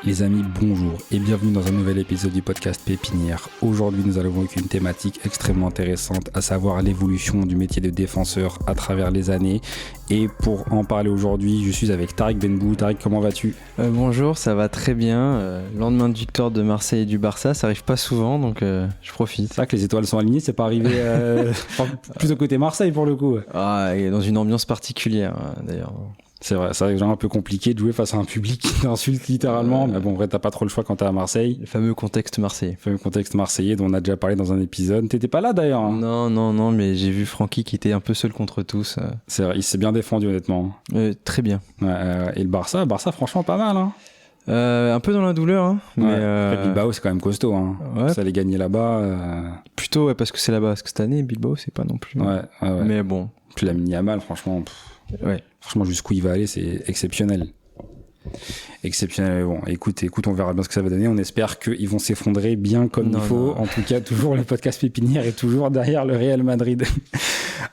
Les amis, bonjour et bienvenue dans un nouvel épisode du podcast Pépinière. Aujourd'hui, nous allons voir une thématique extrêmement intéressante, à savoir l'évolution du métier de défenseur à travers les années. Et pour en parler aujourd'hui, je suis avec Tariq Benbou. Tariq, comment vas-tu ? Bonjour, ça va très bien. Lendemain de victoire de Marseille et du Barça, ça arrive pas souvent, donc je profite. C'est vrai que les étoiles sont alignées, c'est pas arrivé plutôt côté Marseille pour le coup. Ah, et dans une ambiance particulière d'ailleurs. C'est vrai genre un peu compliqué de jouer face à un public qui t'insulte littéralement, mais bon, en vrai, t'as pas trop le choix quand t'es à Marseille. Le fameux contexte marseillais. Le fameux contexte marseillais dont on a déjà parlé dans un épisode. T'étais pas là d'ailleurs hein. Non, mais j'ai vu Francky qui était un peu seul contre tous. C'est vrai, il s'est bien défendu honnêtement. Très bien. Et le Barça franchement pas mal. Hein. Un peu dans la douleur, hein. Mais Après, Bilbao, c'est quand même costaud. Hein. Ouais. Ça allait gagner là-bas. Plutôt, parce que c'est là-bas. Parce que cette année, Bilbao, c'est pas non plus. Ouais. Mais bon. Puis Lamine Yamal, franchement. Ouais. Franchement, jusqu'où il va aller, c'est exceptionnel. Mais bon, écoute, on verra bien ce que ça va donner. On espère qu'ils vont s'effondrer bien comme il faut. En tout cas, toujours le podcast Pépinière est toujours derrière le Real Madrid.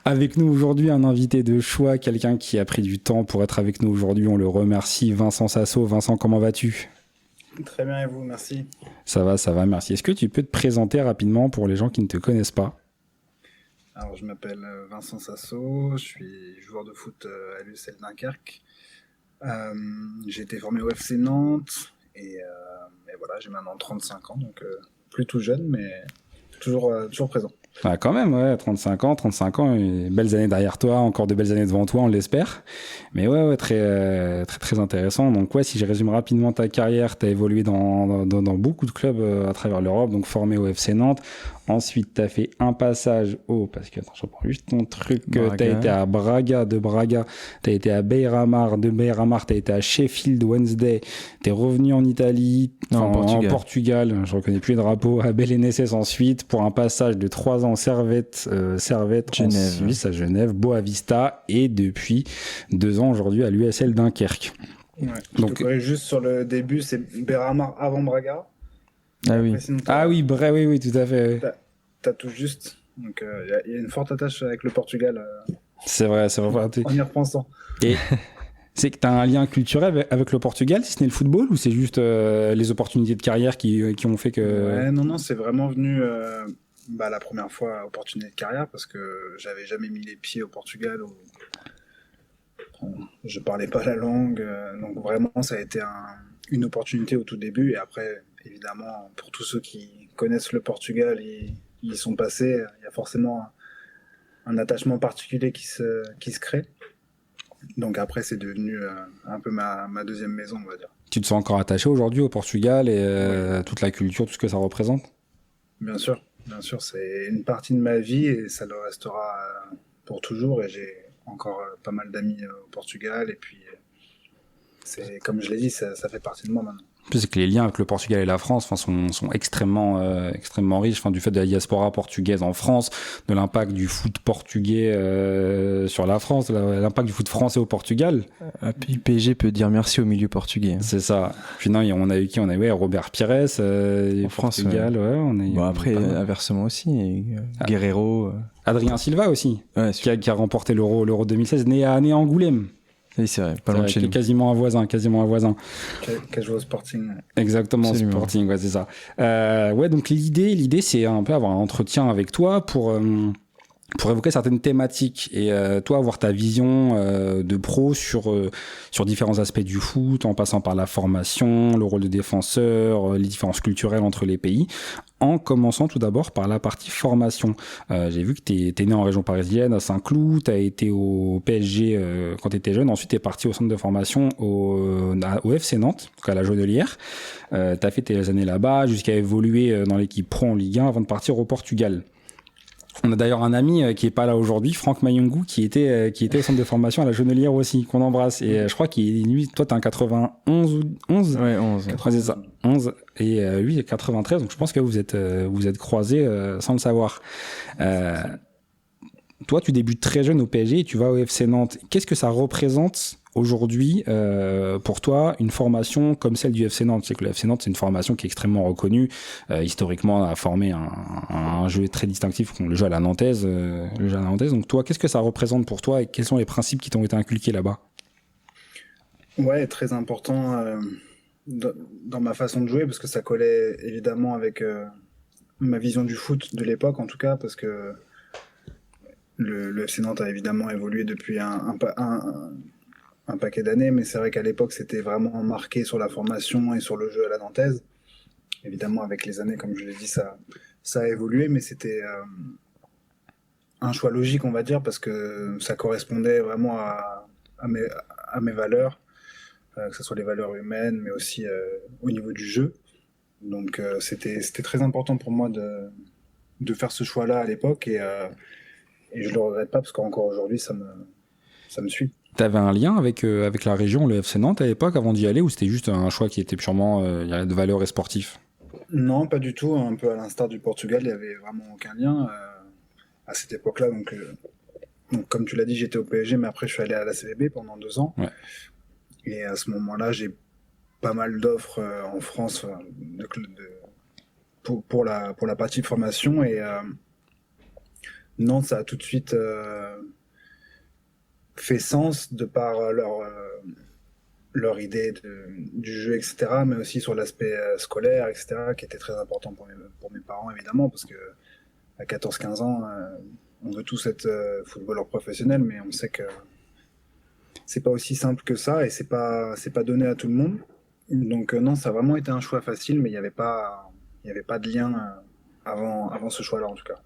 Avec nous aujourd'hui, un invité de choix, quelqu'un qui a pris du temps pour être avec nous aujourd'hui. On le remercie, Vincent Sasso. Vincent, comment vas-tu ? Très bien, et vous ? Merci. Ça va, merci. Est-ce que tu peux te présenter rapidement pour les gens qui ne te connaissent pas ? Alors, je m'appelle Vincent Sasso, je suis joueur de foot à l'USL Dunkerque. J'ai été formé au FC Nantes et voilà, j'ai maintenant 35 ans, donc plus tout jeune, mais toujours présent. Ah, quand même, ouais, 35 ans, et belles années derrière toi, encore de belles années devant toi, on l'espère. Mais ouais, très intéressant. Donc ouais, si je résume rapidement ta carrière, t'as évolué dans beaucoup de clubs à travers l'Europe, donc formé au FC Nantes. Ensuite, t'as fait un passage parce que, attends, je reprends juste ton truc, t'as été à Braga, de Braga, t'as été à Beira-Mar, de Beira-Mar, t'as été à Sheffield Wednesday, t'es revenu en Italie, en Portugal, je reconnais plus les drapeaux, à Belenenses ensuite, pour un passage de 3 ans Servette, Genève. En Suisse, à Genève, Boavista, et depuis 2 ans aujourd'hui à l'USL Dunkerque. Ouais, donc, je te corrige juste sur le début, c'est Beira-Mar avant Braga. Ah oui. Oui, tout à fait. T'as tout juste. Donc il y a une forte attache avec le Portugal. C'est vrai. En y repensant. Et c'est que t'as un lien culturel avec le Portugal, si ce n'est le football, ou c'est juste les opportunités de carrière qui ont fait que... Ouais, non, c'est vraiment venu la première fois opportunité de carrière parce que j'avais jamais mis les pieds au Portugal. Je parlais pas la langue, donc vraiment ça a été une opportunité au tout début, et après évidemment pour tous ceux qui connaissent le Portugal, ils y sont passés, il y a forcément un attachement particulier qui se crée, donc après c'est devenu un peu ma deuxième maison, on va dire. Tu te sens encore attaché aujourd'hui au Portugal et toute la culture, tout ce que ça représente ? Bien sûr, c'est une partie de ma vie et ça le restera pour toujours, et j'ai encore pas mal d'amis au Portugal, et puis c'est, comme je l'ai dit, ça fait partie de moi maintenant. En plus, c'est que les liens avec le Portugal et la France sont extrêmement riches, du fait de la diaspora portugaise en France, de l'impact du foot portugais sur la France, l'impact du foot français au Portugal. PSG peut dire merci au milieu portugais. C'est ça. Puis non, on a eu qui ? On a eu Robert Pires, en France, Portugal, après, inversement aussi, Guerreiro. Adrien Silva aussi, qui a remporté l'Euro 2016, né à Angoulême. Oui, c'est vrai, pas loin de chez nous. Quasiment un voisin. Qui a joué au Sporting. Exactement, absolument. Sporting, ouais, c'est ça. Donc l'idée, c'est un peu avoir un entretien avec toi pour évoquer certaines thématiques et toi avoir ta vision de pro sur différents aspects du foot, en passant par la formation, le rôle de défenseur, les différences culturelles entre les pays, en commençant tout d'abord par la partie formation. J'ai vu que t'es né en région parisienne, à Saint-Cloud, t'as été au PSG quand t'étais jeune, ensuite t'es parti au centre de formation au FC Nantes, donc à la Jonelière. T'as fait tes années là-bas jusqu'à évoluer dans l'équipe pro en Ligue 1 avant de partir au Portugal. On a d'ailleurs un ami qui est pas là aujourd'hui, Franck Mayongou, qui était au centre de formation à la Jonelière aussi, qu'on embrasse. Et je crois lui, toi t'es un 91 ou 11 ? Ouais, 11. Ouais, c'est ça, 11. Et lui, il est 93, donc je pense que vous êtes croisés sans le savoir. toi, tu débutes très jeune au PSG et tu vas au FC Nantes. Qu'est-ce que ça représente aujourd'hui pour toi, une formation comme celle du FC Nantes? C'est que le FC Nantes, c'est une formation qui est extrêmement reconnue. Historiquement, a formé un jeu très distinctif, le jeu à la Nantaise. Donc toi, qu'est-ce que ça représente pour toi et quels sont les principes qui t'ont été inculqués là-bas? Ouais, très important dans ma façon de jouer parce que ça collait évidemment avec ma vision du foot de l'époque en tout cas parce que le FC Nantes a évidemment évolué depuis un paquet d'années, mais c'est vrai qu'à l'époque c'était vraiment marqué sur la formation et sur le jeu à la nantaise. Évidemment avec les années, comme je l'ai dit, ça a évolué, mais c'était un choix logique on va dire parce que ça correspondait vraiment à mes valeurs, que ce soit les valeurs humaines, mais aussi au niveau du jeu. Donc c'était très important pour moi de faire ce choix-là à l'époque et je le regrette pas parce qu'encore aujourd'hui ça me suit. T'avais un lien avec la région, le FC Nantes à l'époque, avant d'y aller, ou c'était juste un choix qui était purement de valeur et sportif? Non, pas du tout. Un peu à l'instar du Portugal, il n'y avait vraiment aucun lien à cette époque-là. Donc, comme tu l'as dit, j'étais au PSG, mais après je suis allé à la CVB pendant 2 ans. Ouais. Et à ce moment-là, j'ai pas mal d'offres en France pour la partie formation. Et Nantes, ça a tout de suite fait sens de par leur idée du jeu, etc., mais aussi sur l'aspect scolaire, etc., qui était très important pour mes parents, évidemment, parce que à 14-15 ans, on veut tous être footballeur professionnel, mais on sait que c'est pas aussi simple que ça, et c'est pas donné à tout le monde. Donc non, ça a vraiment été un choix facile, mais il n'y avait pas de lien avant ce choix-là, en tout cas.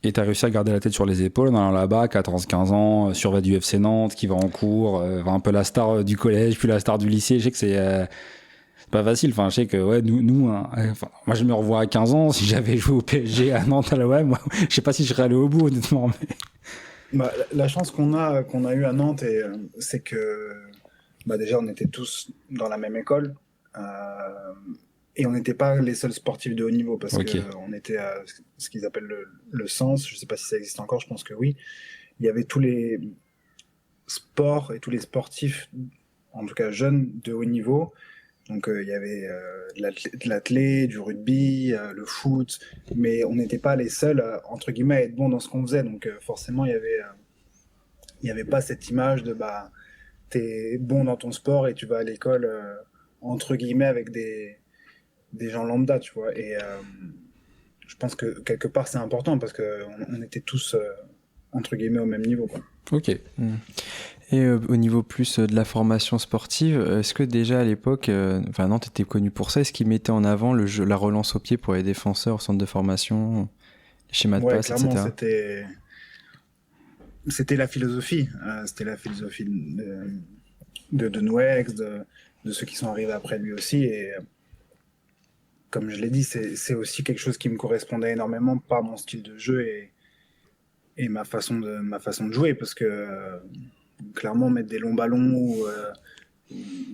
Et t'as réussi à garder la tête sur les épaules en allant là-bas, 14-15 ans, surveille du FC Nantes, qui va en cours, va un peu la star du collège, puis la star du lycée. Je sais que c'est pas facile. Enfin, je sais que ouais, nous moi je me revois à 15 ans, si j'avais joué au PSG à Nantes, ouais, moi, je sais pas si je serais allé au bout, honnêtement. Mais... Bah, la chance qu'on a eu à Nantes, c'est que déjà on était tous dans la même école. Et on n'était pas les seuls sportifs de haut niveau parce qu'on était à ce qu'ils appellent le sens. Je ne sais pas si ça existe encore, je pense que oui. Il y avait tous les sports et tous les sportifs, en tout cas jeunes, de haut niveau. Donc il y avait de l'athlé, du rugby, le foot, mais on n'était pas les seuls, entre guillemets, à être bons dans ce qu'on faisait. Donc forcément, il y avait pas cette image de t'es bon dans ton sport et tu vas à l'école, entre guillemets, avec des gens lambda, tu vois. Et je pense que quelque part c'est important parce qu'on était tous entre guillemets au même niveau, quoi. Ok. Et au niveau plus de la formation sportive, est-ce que déjà à l'époque, Nantes était connu pour ça, est-ce qu'ils mettaient en avant le jeu, la relance au pied pour les défenseurs au centre de formation, les schémas de passe, clairement, etc. C'était la philosophie. C'était la philosophie de Nouex, de ceux qui sont arrivés après lui aussi. Et comme je l'ai dit, c'est aussi quelque chose qui me correspondait énormément par mon style de jeu et ma façon de jouer, parce que clairement mettre des longs ballons ou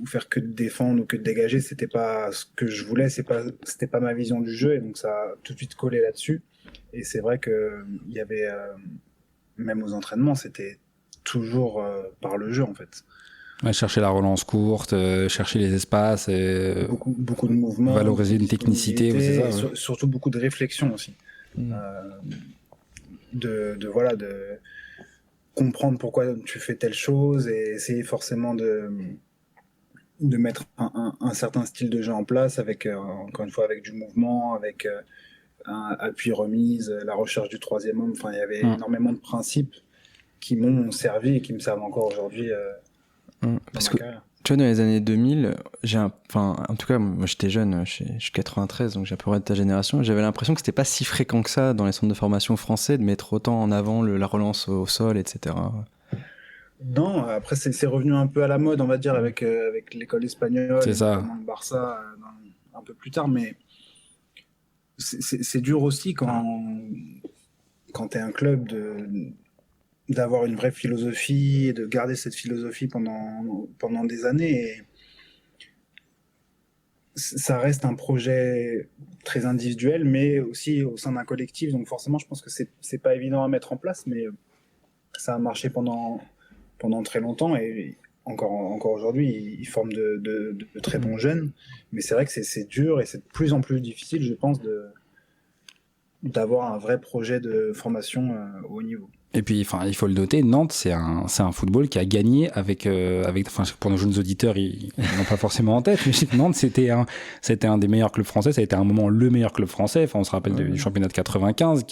faire que de défendre ou que de dégager, c'était pas ce que je voulais, c'était pas ma vision du jeu, et donc ça a tout de suite collé là-dessus. Et c'est vrai que il y avait même aux entraînements, c'était toujours par le jeu en fait. Ouais, chercher la relance courte, chercher les espaces, beaucoup de mouvements, valoriser une technicité, c'est ça, ouais. Surtout beaucoup de réflexion aussi. De comprendre pourquoi tu fais telle chose et essayer forcément de mettre un certain style de jeu en place avec, encore une fois, avec du mouvement, avec un appui remise, la recherche du troisième homme. Enfin, il y avait énormément de principes qui m'ont servi et qui me servent encore aujourd'hui. Parce que tu vois, dans les années 2000, en tout cas, moi j'étais jeune, je suis 93, donc j'ai à peu près de ta génération, j'avais l'impression que c'était pas si fréquent que ça dans les centres de formation français de mettre autant en avant la relance au sol, etc. Non, après c'est revenu un peu à la mode, on va dire, avec l'école espagnole, c'est ça. Notamment le Barça un peu plus tard, mais c'est dur aussi quand t'es un club d'avoir une vraie philosophie et de garder cette philosophie pendant des années. Et ça reste un projet très individuel, mais aussi au sein d'un collectif. Donc forcément, je pense que c'est pas évident à mettre en place, mais ça a marché pendant très longtemps et encore aujourd'hui, ils forment de très bons jeunes. Mais c'est vrai que c'est dur et c'est de plus en plus difficile, je pense, d'avoir un vrai projet de formation au haut niveau. Et puis, enfin, il faut le noter, Nantes, c'est un football qui a gagné avec, enfin, pour nos jeunes auditeurs, ils n'ont pas forcément en tête, mais Nantes, c'était un des meilleurs clubs français, ça a été à un moment le meilleur club français. Enfin, on se rappelle du championnat de 95,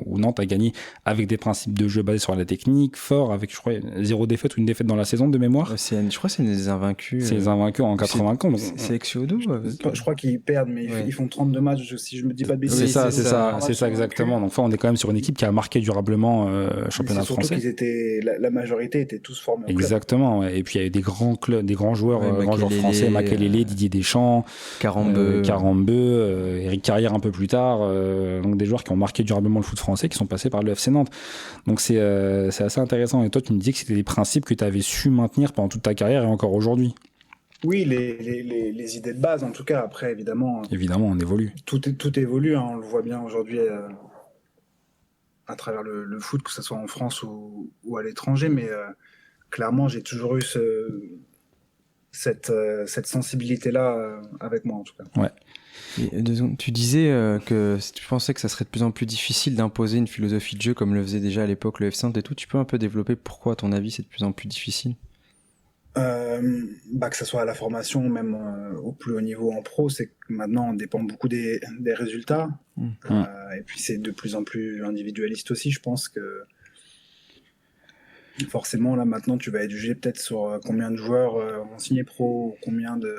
où Nantes a gagné avec des principes de jeu basés sur la technique, fort, avec, je crois, 0 défaite ou une défaite dans la saison de mémoire. Je crois que c'est les invaincus. C'est les invaincus en 95. C'est Exiodo. Je crois qu'ils perdent, mais ils font 32 matchs, si je me dis pas de bêtises. C'est ça exactement. Donc, enfin, on est quand même sur une équipe qui a marqué durablement championnat français. Surtout qu'ils étaient, la majorité étaient tous formés. Exactement. Ouais. Et puis il y a eu des grands clubs, des grands joueurs, français, Makelele, Didier Deschamps, Carambeu, Eric Carrière un peu plus tard. Donc des joueurs qui ont marqué durablement le foot français, qui sont passés par le FC Nantes. Donc c'est assez intéressant. Et toi, tu me disais que c'était des principes que tu avais su maintenir pendant toute ta carrière et encore aujourd'hui. Oui, les idées de base, en tout cas. Après, évidemment, on évolue. Tout évolue. Hein, on le voit bien aujourd'hui. À travers le foot, que ce soit en France ou à l'étranger, mais clairement, j'ai toujours eu cette sensibilité-là avec moi, en tout cas. Ouais. Et tu disais que tu pensais que ça serait de plus en plus difficile d'imposer une philosophie de jeu comme le faisait déjà à l'époque le FC Nantes et tout. Tu peux un peu développer pourquoi, à ton avis, c'est de plus en plus difficile ? Que ce soit à la formation ou même au plus haut niveau en pro, c'est que maintenant on dépend beaucoup des résultats. Et puis c'est de plus en plus individualiste aussi. Je pense que forcément là maintenant tu vas être jugé peut-être sur combien de joueurs vont signer pro, combien de...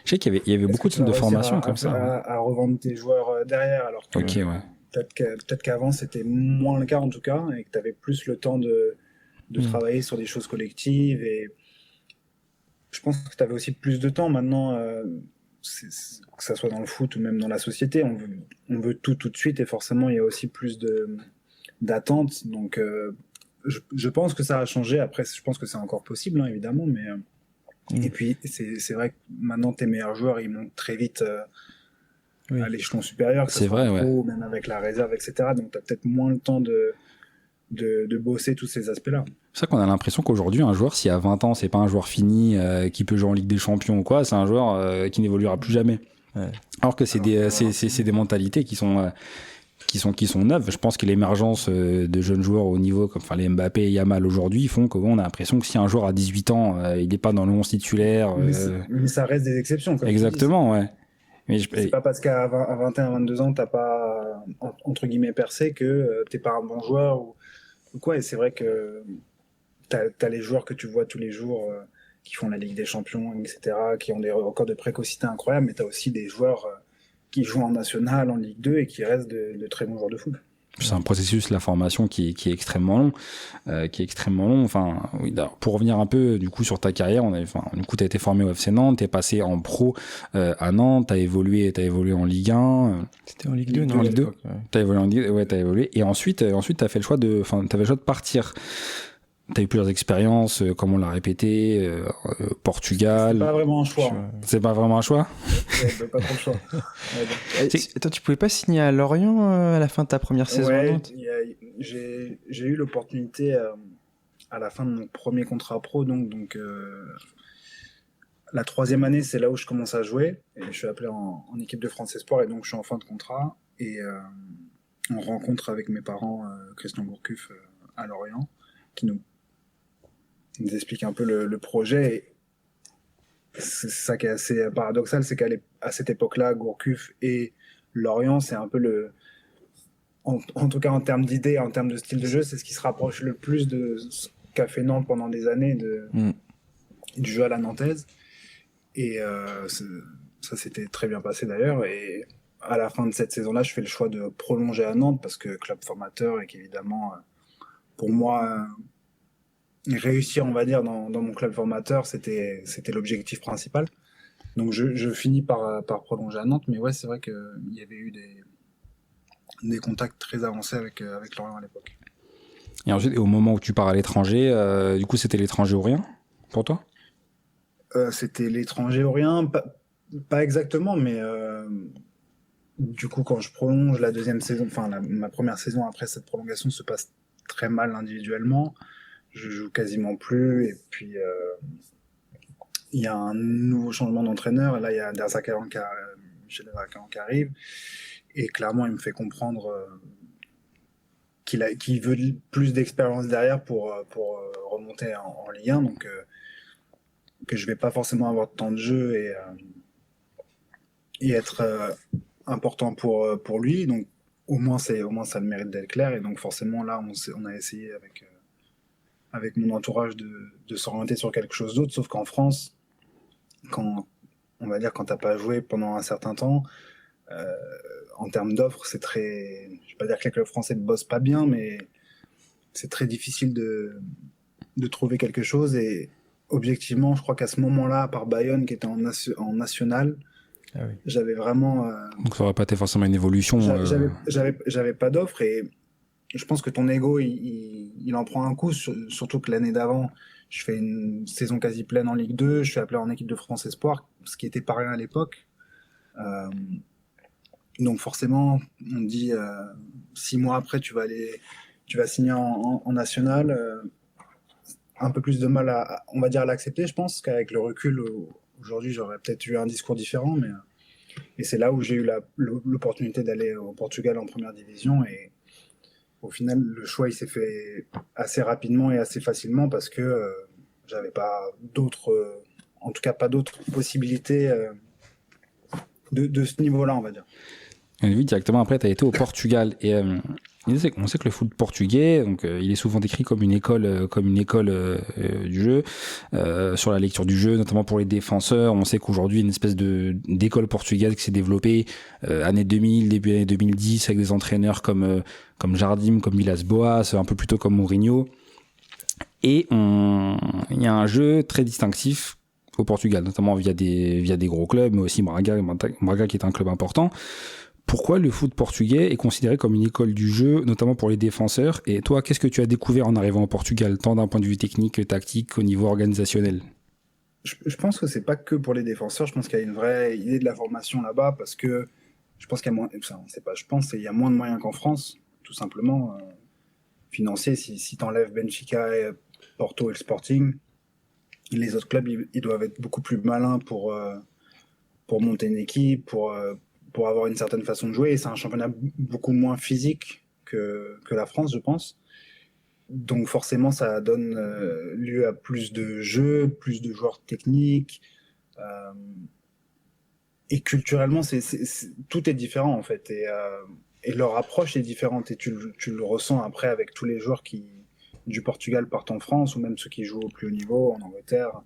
Je sais qu'il y avait beaucoup de centres de formation comme ça. À revendre tes joueurs derrière, alors que peut-être qu'avant c'était moins le cas en tout cas, et que tu avais plus le temps de travailler sur des choses collectives, et je pense que tu avais aussi plus de temps maintenant, que ça soit dans le foot ou même dans la société, on veut tout de suite, et forcément il y a aussi plus d'attentes, donc je pense que ça a changé. Après je pense que c'est encore possible, hein, évidemment, mais et puis c'est vrai que maintenant tes meilleurs joueurs ils montent très vite à l'échelon supérieur, que c'est vrai, pro, même avec la réserve, etc. Donc tu as peut-être moins le temps de bosser tous ces aspects-là. C'est ça qu'on a l'impression qu'aujourd'hui, un joueur, s'il a 20 ans, c'est pas un joueur fini qui peut jouer en Ligue des Champions ou quoi, c'est un joueur qui n'évoluera plus jamais. Ouais. Alors que c'est des mentalités qui sont neuves. Je pense que l'émergence de jeunes joueurs au niveau, comme les Mbappé et Yamal aujourd'hui, font qu'on a l'impression que si un joueur a 18 ans, il n'est pas dans le 11 titulaire. Mais ça reste des exceptions. Comme exactement, ouais. Mais c'est pas parce qu'à 21, 22 ans, t'as pas, entre guillemets, percé que t'es pas un bon joueur ou quoi. Et c'est vrai que t'as les joueurs que tu vois tous les jours qui font la Ligue des Champions, etc., qui ont des records de précocité incroyables, mais t'as aussi des joueurs qui jouent en national, en Ligue 2 et qui restent de très bons joueurs de foot. C'est un processus, la formation, qui est extrêmement long. Enfin, oui, pour revenir un peu du coup sur ta carrière, du coup, t'as été formé au FC Nantes, t'es passé en pro à Nantes, t'as évolué en Ligue 1. C'était en Ligue 2, non? En Ligue 2. T'as évolué en Ligue 2, ouais, t'as évolué. Et ensuite, t'as fait le choix t'avais le choix de partir. T'as eu plusieurs expériences, comme on l'a répété, Portugal. C'est pas vraiment un choix. C'est pas vraiment un choix? Pas trop le choix. Attends, tu pouvais pas signer à Lorient à la fin de ta première saison à Nantes? J'ai eu l'opportunité à la fin de mon premier contrat pro, donc la 3e année, c'est là où je commence à jouer, et je suis appelé en équipe de France Espoir, et donc je suis en fin de contrat, et on rencontre avec mes parents Christian Gourcuff à Lorient, qui nous explique un peu le projet. Et c'est ça qui est assez paradoxal, c'est qu'à cette époque-là, Gourcuff et Lorient, c'est un peu en tout cas en termes d'idées, en termes de style de jeu, c'est ce qui se rapproche le plus de ce qu'a fait Nantes pendant des années du jeu à la nantaise. Et ça s'était très bien passé d'ailleurs. Et à la fin de cette saison-là, je fais le choix de prolonger à Nantes parce que club formateur, et qu'évidemment, pour moi, réussir, on va dire, dans mon club formateur, c'était l'objectif principal. Donc je finis par prolonger à Nantes, mais ouais, c'est vrai qu'il y avait eu des contacts très avancés avec Lorient à l'époque. Et ensuite, au moment où tu pars à l'étranger, du coup, c'était l'étranger ou rien pour toi? C'était l'étranger ou rien, pas exactement, mais du coup, quand je prolonge la deuxième saison, enfin ma première saison après cette prolongation se passe très mal individuellement. Je joue quasiment plus. Et puis, il y a un nouveau changement d'entraîneur. Et là, il y a Michel Derzakarian qui arrive. Et clairement, il me fait comprendre qu'il veut plus d'expérience derrière pour remonter en Ligue 1. Donc, que je vais pas forcément avoir de temps de jeu et être important pour lui. Donc, au moins, ça a le mérite d'être clair. Et donc, forcément, là, on a essayé avec mon entourage de s'orienter sur quelque chose d'autre. Sauf qu'en France, on va dire, quand t'as pas joué pendant un certain temps, en termes d'offres, c'est très. Je vais pas dire que les clubs français ne bossent pas bien, mais c'est très difficile de trouver quelque chose. Et objectivement, je crois qu'à ce moment-là, à part Bayonne qui était en national, j'avais vraiment. Donc ça aurait pas été forcément une évolution. J'avais pas d'offre et je pense que ton ego, il en prend un coup, surtout que l'année d'avant, je fais une saison quasi pleine en Ligue 2, je suis appelé en équipe de France Espoir, ce qui était pas rien à l'époque. Donc forcément, on me dit 6 mois après, tu vas signer en national. Un peu plus de mal on va dire, à l'accepter, je pense, qu'avec le recul, aujourd'hui, j'aurais peut-être eu un discours différent, et c'est là où j'ai eu l'opportunité d'aller au Portugal en première division, et au final, le choix, il s'est fait assez rapidement et assez facilement parce que j'avais pas en tout cas pas d'autres possibilités de ce niveau-là, on va dire. Et oui, directement après, tu as été au Portugal. Et on sait que le foot portugais, donc, il est souvent décrit comme une école du jeu, sur la lecture du jeu, notamment pour les défenseurs. On sait qu'aujourd'hui, une espèce d'école portugaise qui s'est développée année 2000, début année 2010, avec des entraîneurs comme Jardim, comme Villas-Boas, un peu plus tôt comme Mourinho. Et il y a un jeu très distinctif au Portugal, notamment via des gros clubs, mais aussi Braga qui est un club important. Pourquoi le foot portugais est considéré comme une école du jeu, notamment pour les défenseurs? Et toi, qu'est-ce que tu as découvert en arrivant au Portugal, tant d'un point de vue technique que tactique, qu'au niveau organisationnel? Je pense que c'est pas que pour les défenseurs. Je pense qu'il y a une vraie idée de la formation là-bas parce que je pense qu'il y a moins. Enfin, c'est pas. Je pense qu'il y a moins de moyens qu'en France, tout simplement. Financiers. Si t'enlèves Benfica, Porto et le Sporting, les autres clubs ils doivent être beaucoup plus malins pour monter une équipe, pour avoir une certaine façon de jouer. Et c'est un championnat beaucoup moins physique que la France, je pense. Donc forcément, ça donne lieu à plus de jeux, plus de joueurs techniques. Et culturellement, tout est différent en fait. Et leur approche est différente. Et tu le ressens après avec tous les joueurs qui du Portugal partent en France, ou même ceux qui jouent au plus haut niveau en Angleterre.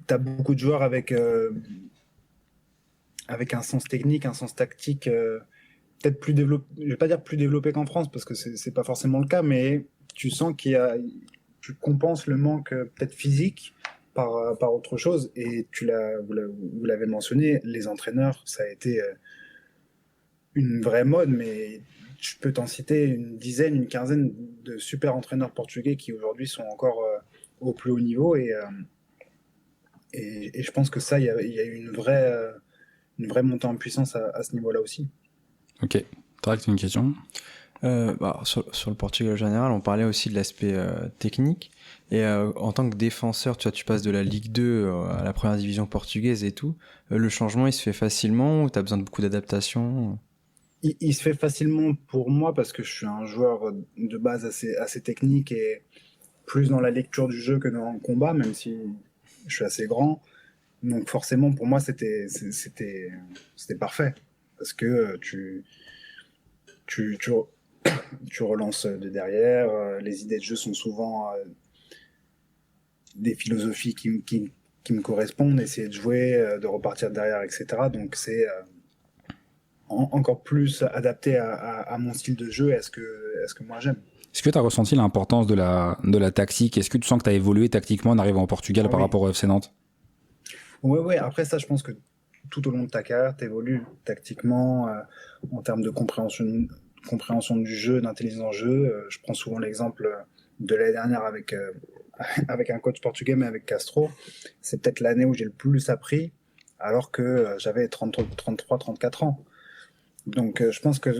Tu as beaucoup de joueurs avec un sens technique, un sens tactique peut-être plus développé. Je vais pas dire plus développé qu'en France parce que c'est pas forcément le cas, mais tu sens tu compenses le manque peut-être physique par autre chose. Et vous l'avez mentionné, les entraîneurs, ça a été une vraie mode, mais je peux t'en citer une dizaine, une quinzaine de super entraîneurs portugais qui aujourd'hui sont encore au plus haut niveau, et je pense que ça, il y a eu une vraie montée en puissance à ce niveau-là aussi. Ok, Tarek, tu as une question? Sur le Portugal en général, on parlait aussi de l'aspect technique. Et en tant que défenseur, tu passes de la Ligue 2 à la première division portugaise et tout. Le changement, il se fait facilement ou tu as besoin de beaucoup d'adaptation? Il se fait facilement pour moi parce que je suis un joueur de base assez technique et plus dans la lecture du jeu que dans le combat, même si je suis assez grand. Donc forcément, pour moi, c'était parfait parce que tu relances de derrière. Les idées de jeu sont souvent des philosophies qui me correspondent. Essayer de jouer, de repartir de derrière, etc. Donc c'est encore plus adapté à mon style de jeu et à ce que moi j'aime. Est-ce que tu as ressenti l'importance de la tactique? Est-ce que tu sens que tu as évolué tactiquement en arrivant au Portugal par rapport au FC Nantes? Oui. Après ça, je pense que tout au long de ta carrière, tu évolues tactiquement en termes de compréhension du jeu, d'intelligence jeu. Je prends souvent l'exemple de l'année dernière avec un coach portugais, mais avec Castro. C'est peut-être l'année où j'ai le plus appris, alors que j'avais 33, 34 ans. Donc je pense que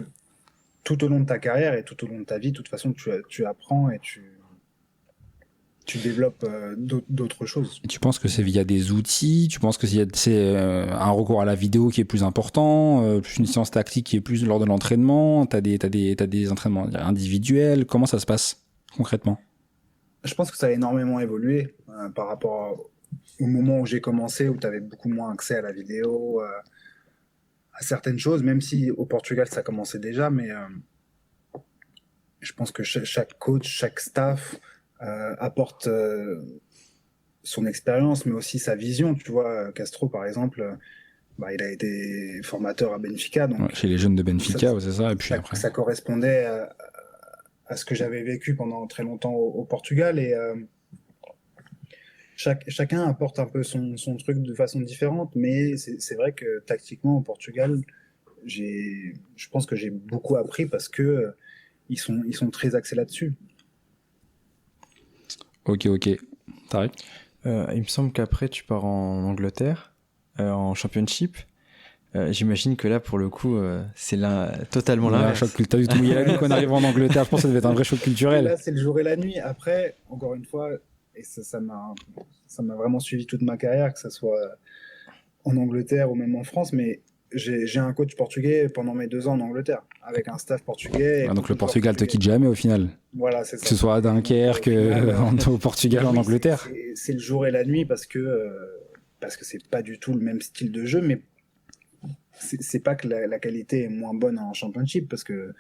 tout au long de ta carrière et tout au long de ta vie, de toute façon, tu apprends et tu développes d'autres choses. Et tu penses que c'est via des outils? Tu penses que c'est un recours à la vidéo qui est plus important, plus une science tactique qui est plus lors de l'entraînement? T'as des entraînements individuels? Comment ça se passe concrètement? Je pense que ça a énormément évolué par rapport au moment où j'ai commencé, où tu avais beaucoup moins accès à la vidéo, à certaines choses, même si au Portugal ça commençait déjà, mais je pense que chaque coach, chaque staff apporte son expérience, mais aussi sa vision. Tu vois, Castro, par exemple, il a été formateur à Benfica. Donc chez les jeunes de Benfica, c'est ça. Et puis après, ça correspondait à ce que j'avais vécu pendant très longtemps au Portugal. Et chacun apporte un peu son truc de façon différente, mais c'est vrai que tactiquement au Portugal, je pense que j'ai beaucoup appris parce que ils sont très axés là-dessus. Ok. Tariq? Il me semble qu'après tu pars en Angleterre, en Championship. J'imagine que là, pour le coup, c'est totalement l'inverse. T'as vu tout mouiller la nuit quand on arrive en Angleterre. Je pense que ça devait être un vrai choc culturel. Là, c'est le jour et la nuit. Après, encore une fois, et ça m'a vraiment suivi toute ma carrière, que ce soit en Angleterre ou même en France, mais j'ai un coach portugais pendant mes 2 ans en Angleterre, avec un staff portugais. Donc le Portugal te quitte jamais au final. Voilà, c'est ça. Que ce soit à Dunkerque, au Portugal, en Angleterre. C'est le jour et la nuit parce que c'est pas du tout le même style de jeu, mais c'est pas que la qualité est moins bonne en Championship, parce que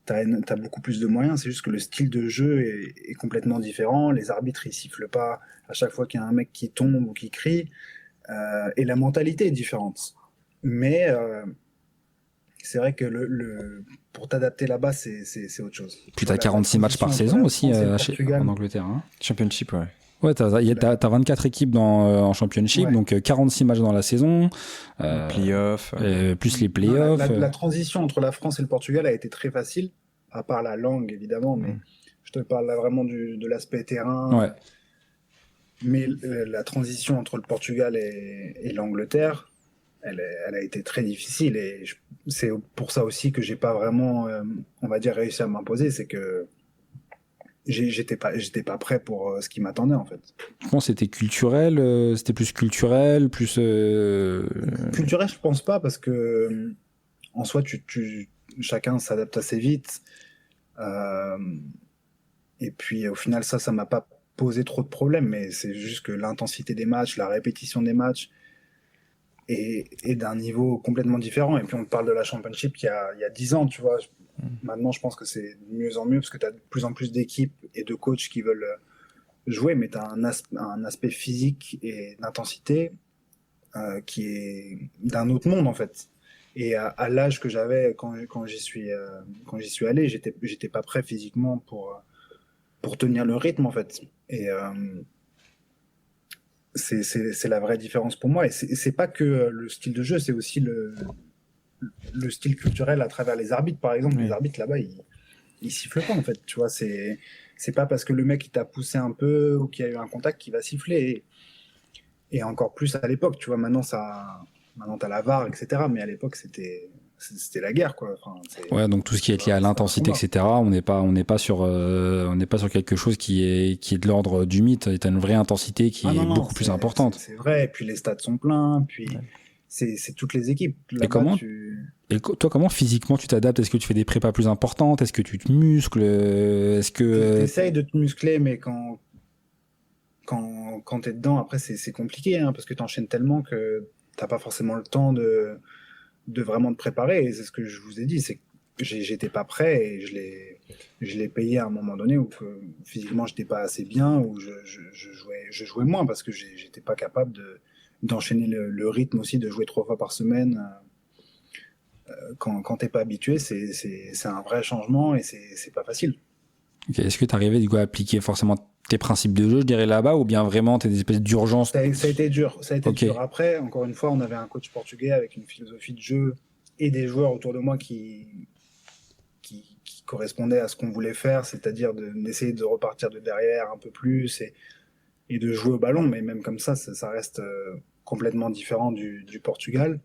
t'as beaucoup plus de moyens, c'est juste que le style de jeu est complètement différent, les arbitres ils sifflent pas à chaque fois qu'il y a un mec qui tombe ou qui crie, et la mentalité est différente. Mais c'est vrai que pour t'adapter là-bas, c'est autre chose. Puis t'as 46 matchs par saison aussi en Angleterre. Hein. Championship, ouais. Ouais, t'as 24 équipes en Championship, ouais. Donc 46 matchs dans la saison. Playoffs. Plus les playoffs. La transition entre la France et le Portugal a été très facile, à part la langue évidemment, mais je te parle là vraiment de l'aspect terrain. Ouais. Mais la transition entre le Portugal et l'Angleterre, elle a été très difficile, et c'est pour ça aussi que j'ai pas vraiment, on va dire, réussi à m'imposer, c'est que j'étais pas prêt pour ce qui m'attendait en fait. Je pense que c'était culturel, c'était plus culturel, plus culturel, je pense pas, parce que en soi chacun s'adapte assez vite, et puis au final ça m'a pas posé trop de problèmes, mais c'est juste que l'intensité des matchs, la répétition des matchs est d'un niveau complètement différent. Et puis on parle de la Championship il y a 10 ans, tu vois. Maintenant, je pense que c'est de mieux en mieux, parce que tu as de plus en plus d'équipes et de coachs qui veulent jouer, mais tu as un aspect physique et d'intensité qui est d'un autre monde, en fait. Et à l'âge que j'avais quand j'y suis allé, j'étais pas prêt physiquement pour tenir le rythme, en fait. Et c'est la vraie différence pour moi. Et c'est pas que le style de jeu, c'est aussi le style culturel à travers les arbitres, par exemple. Oui. Les arbitres là-bas, ils sifflent pas, en fait. Tu vois, c'est pas parce que le mec il t'a poussé un peu ou qu'il y a eu un contact qu'il va siffler. Et encore plus à l'époque, tu vois, maintenant t'as la VAR, etc. Mais à l'époque, c'était la guerre, quoi. Enfin, ouais, donc tout ce qui est lié à l'intensité, etc. On n'est pas sur quelque chose qui est de l'ordre du mythe. T'as une vraie intensité qui est beaucoup plus importante. C'est vrai. Et puis les stades sont pleins. Puis c'est toutes les équipes. Là-bas, et toi, comment physiquement tu t'adaptes? Est-ce que tu fais des prépas plus importantes? Est-ce que tu te muscles? Est-ce que t'essayes de te muscler, mais quand t'es dedans, après c'est compliqué, hein, parce que t'enchaînes tellement que t'as pas forcément le temps de vraiment te préparer. Et c'est ce que je vous ai dit, c'est que j'étais pas prêt, et je l'ai payé à un moment donné où physiquement j'étais pas assez bien, où je jouais moins, parce que j'étais pas capable d'enchaîner le rythme aussi, de jouer 3 fois par semaine. Quand t'es pas habitué, c'est un vrai changement, et c'est pas facile. Okay. Est-ce que tu arrivais du coup à appliquer forcément tes principes de jeu, je dirais, là-bas, ou bien vraiment t'es des espèces d'urgence? Ça a été dur. Dur. Après, encore une fois, on avait un coach portugais avec une philosophie de jeu et des joueurs autour de moi qui correspondaient à ce qu'on voulait faire, c'est-à-dire d'essayer de repartir de derrière un peu plus et de jouer au ballon. Mais même comme ça reste complètement différent du Portugal.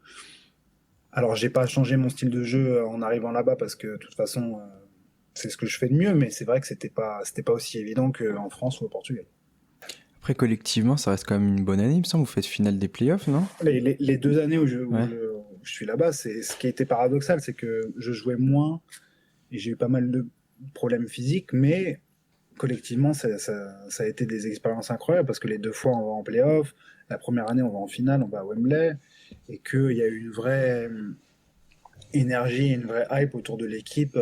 Alors, j'ai pas changé mon style de jeu en arrivant là-bas parce que de toute façon, c'est ce que je fais de mieux, mais c'est vrai que c'était pas aussi évident qu'en France ou au Portugal. Après, collectivement, ça reste quand même une bonne année, il me semble. Vous faites finale des playoffs, non? Les 2 années où je Ouais. suis là-bas, c'est ce qui a été paradoxal, c'est que je jouais moins et j'ai eu pas mal de problèmes physiques, mais collectivement, ça a été des expériences incroyables parce que les 2 fois on va en playoff, la première année on va en finale, on va à Wembley, et qu'il y a eu une vraie énergie, une vraie hype autour de l'équipe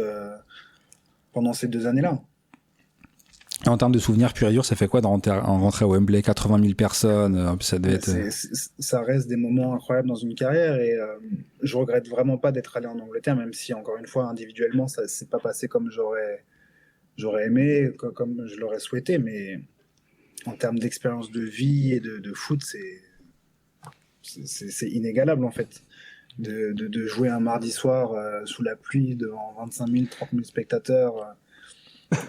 pendant ces 2 années-là. Et en termes de souvenirs pur et dur, ça fait quoi de rentrer à Wembley, 80 000 personnes, ça devait être... Ça reste des moments incroyables dans une carrière et je regrette vraiment pas d'être allé en Angleterre, même si encore une fois individuellement ça s'est pas passé comme j'aurais aimé, comme je l'aurais souhaité, mais en termes d'expérience de vie et de foot, c'est inégalable en fait. De jouer un mardi soir sous la pluie devant 25 000, 30 000 spectateurs,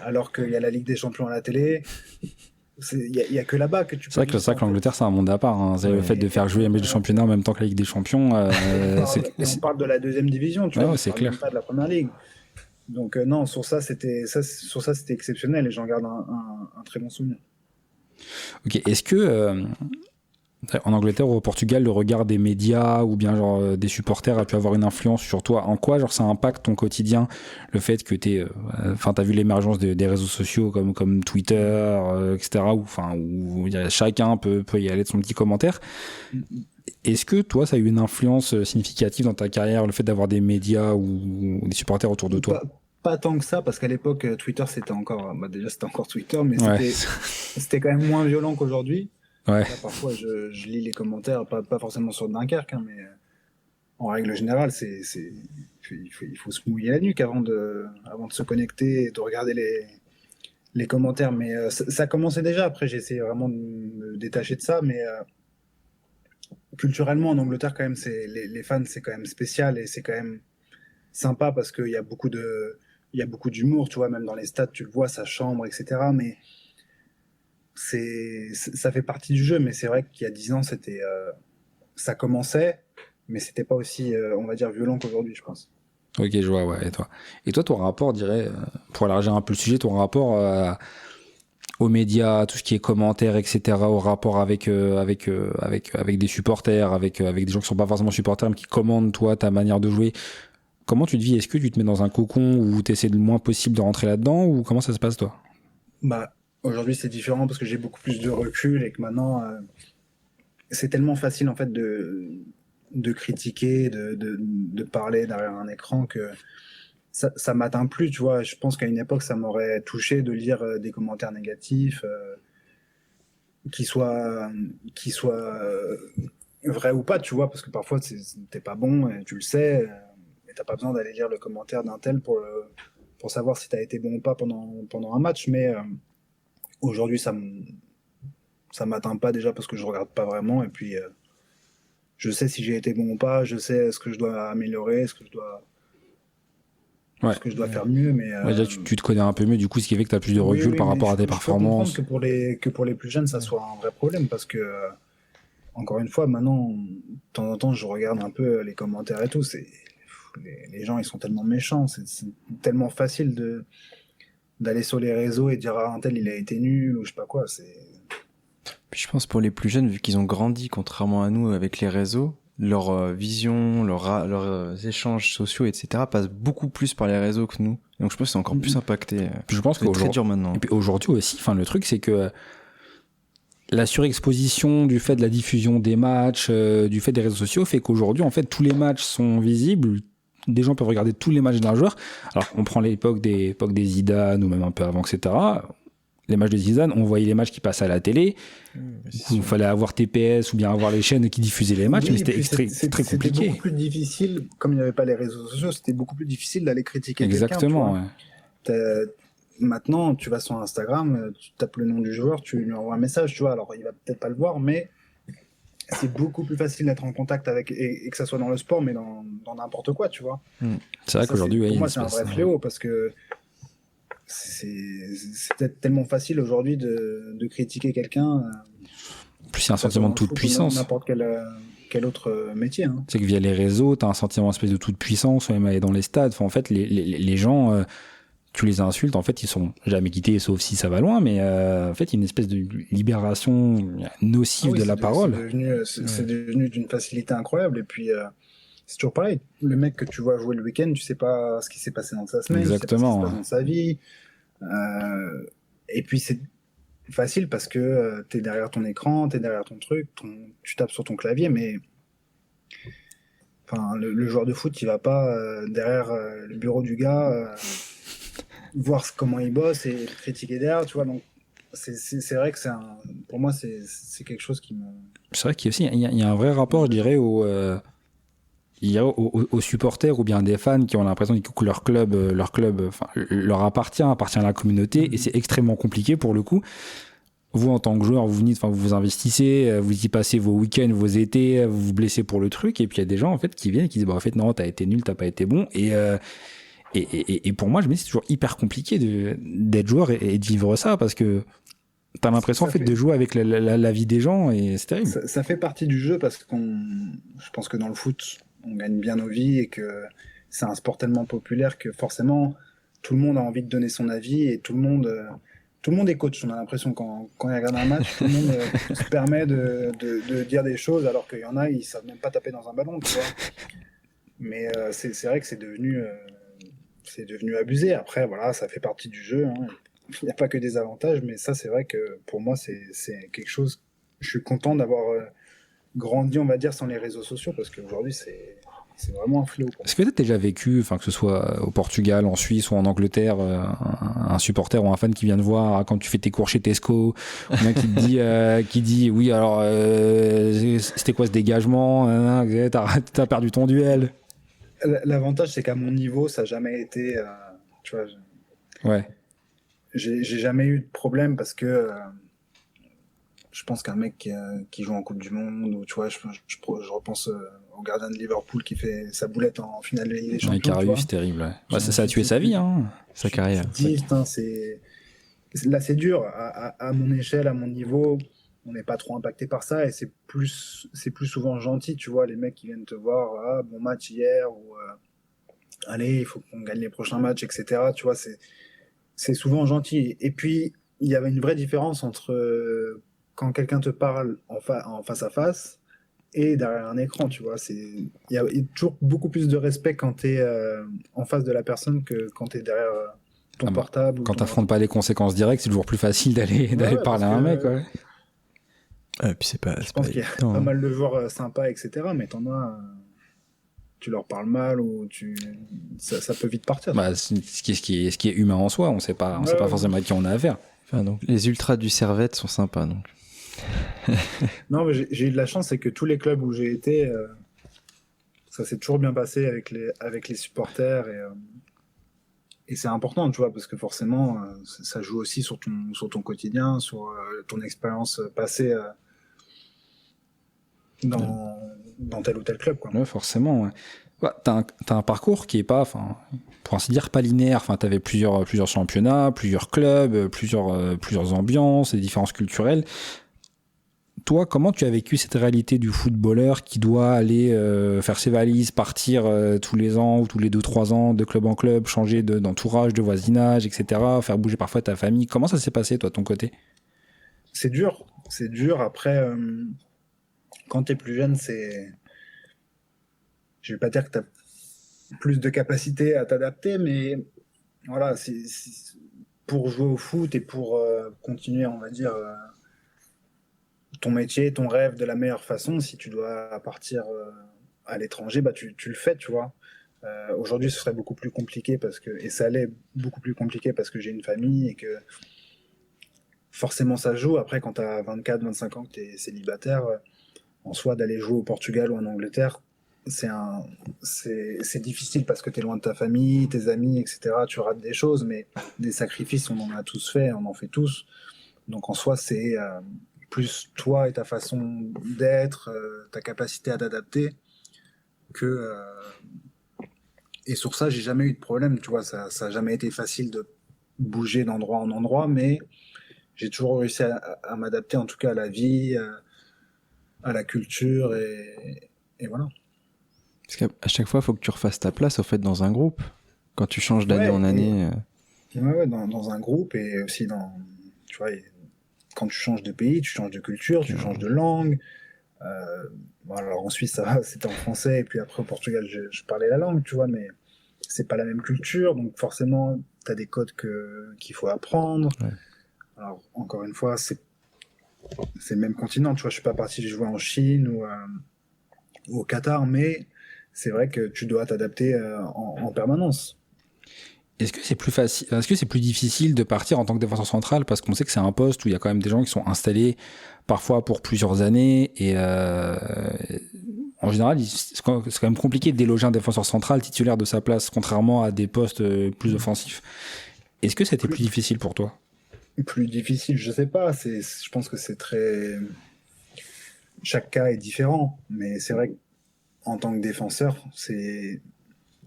alors qu'il y a la Ligue des Champions à la télé. Il y a que là-bas que tu peux. C'est vrai que l'Angleterre, c'est un monde à part. Hein. C'est le fait de faire jouer un match de championnat en même temps que la Ligue des Champions. On parle de la 2e division, tu vois. Ouais, c'est clair. Même pas de la première ligue. Donc non, sur ça c'était exceptionnel et j'en garde un très bon souvenir. Ok, est-ce que en Angleterre ou au Portugal, le regard des médias ou bien genre des supporters a pu avoir une influence sur toi? En quoi genre ça impacte ton quotidien, le fait que t'as vu l'émergence des réseaux sociaux comme Twitter, etc. où chacun peut y aller de son petit commentaire. Est-ce que toi, ça a eu une influence significative dans ta carrière, le fait d'avoir des médias ou des supporters autour de toi? Pas tant que ça, parce qu'à l'époque, Twitter, c'était encore Twitter, mais Ouais. c'était quand même moins violent qu'aujourd'hui. Ouais. Là, parfois, je lis les commentaires, pas forcément sur Dunkerque, hein, mais en règle générale, il faut se mouiller la nuque avant de se connecter et de regarder les commentaires. Mais ça commençait déjà. Après, j'ai essayé vraiment de me détacher de ça, mais culturellement, en Angleterre, quand même, les fans, c'est quand même spécial et c'est quand même sympa parce qu'il y a beaucoup d'humour, tu vois, même dans les stades, tu le vois, ça chambre, etc. Mais ça fait partie du jeu, mais c'est vrai qu'il y a 10 ans, ça commençait, mais c'était pas aussi, on va dire, violent qu'aujourd'hui, je pense. Ok, je vois, ouais. Et toi, ton rapport, je dirais, pour élargir un peu le sujet, ton rapport aux médias, tout ce qui est commentaires, etc., au rapport avec des supporters, avec des gens qui sont pas forcément supporters, mais qui commandent, toi, ta manière de jouer. Comment tu te vis? Est-ce que tu te mets dans un cocon où tu essaies le moins possible de rentrer là-dedans, ou comment ça se passe, toi? Bah, aujourd'hui, c'est différent parce que j'ai beaucoup plus de recul et que maintenant, c'est tellement facile, en fait, de critiquer, de parler derrière un écran que ça m'atteint plus, tu vois. Je pense qu'à une époque, ça m'aurait touché de lire des commentaires négatifs, qui soient vrais ou pas, tu vois, parce que parfois, t'es pas bon et tu le sais, et t'as pas besoin d'aller lire le commentaire d'un tel pour savoir si t'as été bon ou pas pendant un match, mais aujourd'hui, ça m'atteint pas déjà parce que je regarde pas vraiment, et puis je sais si j'ai été bon ou pas, je sais ce que je dois améliorer, ce que je dois faire mieux, mais Déjà, tu te connais un peu mieux, du coup, ce qui fait que tu as plus de recul par rapport à tes performances. Je peux comprendre que pour les plus jeunes, ça soit un vrai problème, parce que, encore une fois, maintenant, de temps en temps, je regarde un peu les commentaires et tout, les gens, ils sont tellement méchants, c'est tellement facile d'aller sur les réseaux et dire, ah, un tel, il a été nul, ou je sais pas quoi, Puis je pense pour les plus jeunes, vu qu'ils ont grandi, contrairement à nous, avec les réseaux, leur vision, leurs échanges sociaux, etc., passent beaucoup plus par les réseaux que nous. Donc je pense que c'est encore plus impacté. Je pense que c'est très dur maintenant. Et puis aujourd'hui aussi, le truc, c'est que la surexposition du fait de la diffusion des matchs, du fait des réseaux sociaux, fait qu'aujourd'hui, en fait, tous les matchs sont visibles. Des gens peuvent regarder tous les matchs d'un joueur. Alors, on prend l'époque des Zidane ou même un peu avant, etc. Les matchs de Zidane, on voyait les matchs qui passaient à la télé. Il fallait avoir TPS ou bien avoir les chaînes qui diffusaient les matchs, mais c'était très compliqué. C'était beaucoup plus difficile, comme il n'y avait pas les réseaux sociaux, c'était beaucoup plus difficile d'aller critiquer Exactement, quelqu'un. Exactement, ouais. Maintenant, tu vas sur Instagram, tu tapes le nom du joueur, tu lui envoies un message, tu vois. Alors, il va peut-être pas le voir, mais c'est beaucoup plus facile d'être en contact avec, et que ça soit dans le sport, mais dans n'importe quoi, tu vois. C'est vrai qu'aujourd'hui, pour moi, c'est un vrai fléau, parce que c'est tellement facile aujourd'hui de critiquer quelqu'un. Plus il y a un sentiment de toute puissance. N'importe quel quel autre métier. Hein. C'est que via les réseaux, t'as un sentiment espèce de toute puissance, même aller dans les stades. Enfin, en fait, les gens, tu les insultes, en fait, ils sont jamais quittés, sauf si ça va loin, mais en fait, il y a une espèce de libération nocive de la parole. C'est devenu d'une facilité incroyable. Et puis, c'est toujours pareil. Le mec que tu vois jouer le week-end, tu sais pas ce qui s'est passé dans sa semaine, Exactement. Tu sais pas ce qui se passe dans sa vie. Et puis, c'est facile parce que t'es derrière ton écran, t'es derrière ton truc, tu tapes sur ton clavier, mais enfin, le joueur de foot, il va pas derrière le bureau du gars voir comment il bosse et critiquer derrière, tu vois. Donc, c'est vrai que pour moi, c'est quelque chose qui me... C'est vrai qu'il y a un vrai rapport, je dirais, aux supporters ou bien des fans qui ont l'impression que leur club leur appartient à la communauté, et c'est extrêmement compliqué pour le coup. Vous, en tant que joueur, vous vous investissez, vous y passez vos week-ends, vos étés, vous vous blessez pour le truc, et puis il y a des gens en fait qui viennent et qui disent en fait non, t'as été nul, t'as pas été bon, et pour moi je me dis c'est toujours hyper compliqué d'être joueur et de vivre ça, parce que t'as l'impression en fait de jouer avec la vie des gens, et c'est terrible. Ça fait partie du jeu, parce je pense que dans le foot on gagne bien nos vies et que c'est un sport tellement populaire que forcément tout le monde a envie de donner son avis, et tout le monde est coach. On a l'impression quand il regarde un match, tout le monde se permet de dire des choses, alors qu'il y en a, ils savent même pas taper dans un ballon, tu vois. Mais c'est vrai que c'est devenu abusé. Après, voilà, ça fait partie du jeu. Hein. Il n'y a pas que des avantages, mais ça, c'est vrai que pour moi, c'est quelque chose. Je suis content d'avoir grandi, on va dire, sans les réseaux sociaux, parce qu'aujourd'hui, c'est vraiment un fléau. Est-ce que tu as déjà vécu, que ce soit au Portugal, en Suisse ou en Angleterre, un supporter ou un fan qui vient te voir quand tu fais tes cours chez Tesco, ou bien qui dit oui, alors c'était quoi ce dégagement, t'as perdu ton duel? L'avantage, c'est qu'à mon niveau, ça n'a jamais été, tu vois, ouais. J'ai jamais eu de problème, parce que je pense qu'un mec qui joue en Coupe du Monde, ou tu vois, je repense au gardien de Liverpool qui fait sa boulette en finale de Ligue des Champions. Karius, c'est terrible. Ouais. Bah, ça a tué sa vie, hein, sa carrière. Là, c'est dur. À mon échelle, à mon niveau, on n'est pas trop impacté par ça, et c'est plus souvent gentil, tu vois, les mecs qui viennent te voir, ah, bon match hier, ou allez, il faut qu'on gagne les prochains matchs, etc. Tu vois, c'est souvent gentil. Et puis, il y avait une vraie différence entre quand quelqu'un te parle en face à face et derrière un écran, tu vois. Il y a toujours beaucoup plus de respect quand tu es en face de la personne que quand tu es derrière ton portable. Quand tu n'affrontes pas les conséquences directes, c'est toujours plus facile d'aller parler à un mec. Ouais. Puis je pense qu'il y a pas mal de joueurs sympas, etc. Mais t'en as... tu leur parles mal, ou ça peut vite partir. Bah, ce qui est humain en soi, on sait pas forcément à qui on a affaire. Enfin, donc, les ultras du Servette sont sympas, donc. Non, mais j'ai eu de la chance, c'est que tous les clubs où j'ai été, ça s'est toujours bien passé avec les supporters, et c'est important, tu vois, parce que forcément, ça joue aussi sur ton quotidien, sur ton expérience passée dans tel ou tel club, quoi. Ouais, forcément. Ouais. Ouais, t'as un parcours qui est pas, pour ainsi dire, pas linéaire. T'avais plusieurs championnats, plusieurs clubs, plusieurs ambiances, des différences culturelles. Toi, comment tu as vécu cette réalité du footballeur qui doit aller faire ses valises, partir tous les ans ou tous les 2-3 ans de club en club, changer d'entourage, de voisinage, etc., faire bouger parfois ta famille? Comment ça s'est passé, toi, de ton côté? C'est dur. Après, quand t'es plus jeune, je vais pas dire que t'as plus de capacité à t'adapter, mais voilà, pour jouer au foot et pour continuer, on va dire, ton métier, ton rêve de la meilleure façon, si tu dois partir à l'étranger, bah tu le fais, tu vois. Aujourd'hui, ce serait beaucoup plus compliqué, et ça allait beaucoup plus compliqué, parce que j'ai une famille, et que forcément ça joue. Après, quand tu as 24, 25 ans, que tu es célibataire, en soi, d'aller jouer au Portugal ou en Angleterre, c'est difficile, parce que tu es loin de ta famille, tes amis, etc. Tu rates des choses, mais des sacrifices, on en a tous fait, on en fait tous. Donc en soi, c'est plus toi et ta façon d'être, ta capacité à t'adapter, et sur ça, j'ai jamais eu de problème, tu vois. Ça a jamais été facile de bouger d'endroit en endroit, mais j'ai toujours réussi à m'adapter, en tout cas à la vie, à la culture et voilà. Parce qu'à chaque fois, il faut que tu refasses ta place, au fait, dans un groupe. Quand tu changes d'année en année. Ouais, dans un groupe et aussi tu vois, quand tu changes de pays, tu changes de culture, tu changes de langue. Bon, alors en Suisse, ça va, c'était en français, et puis après au Portugal, je parlais la langue, tu vois, mais c'est pas la même culture, donc forcément, tu as des codes qu'il faut apprendre. Ouais. Alors, encore une fois, c'est le même continent, tu vois, je suis pas parti jouer en Chine ou au Qatar, mais c'est vrai que tu dois t'adapter en permanence. Est-ce que c'est plus facile, est-ce que c'est plus difficile de partir en tant que défenseur central parce qu'on sait que c'est un poste où il y a quand même des gens qui sont installés parfois pour plusieurs années et en général c'est quand même compliqué de déloger un défenseur central titulaire de sa place contrairement à des postes plus offensifs. Est-ce que c'était plus difficile pour toi? Plus difficile, je sais pas, je pense que c'est très... Chaque cas est différent, mais c'est vrai qu'en tant que défenseur, c'est...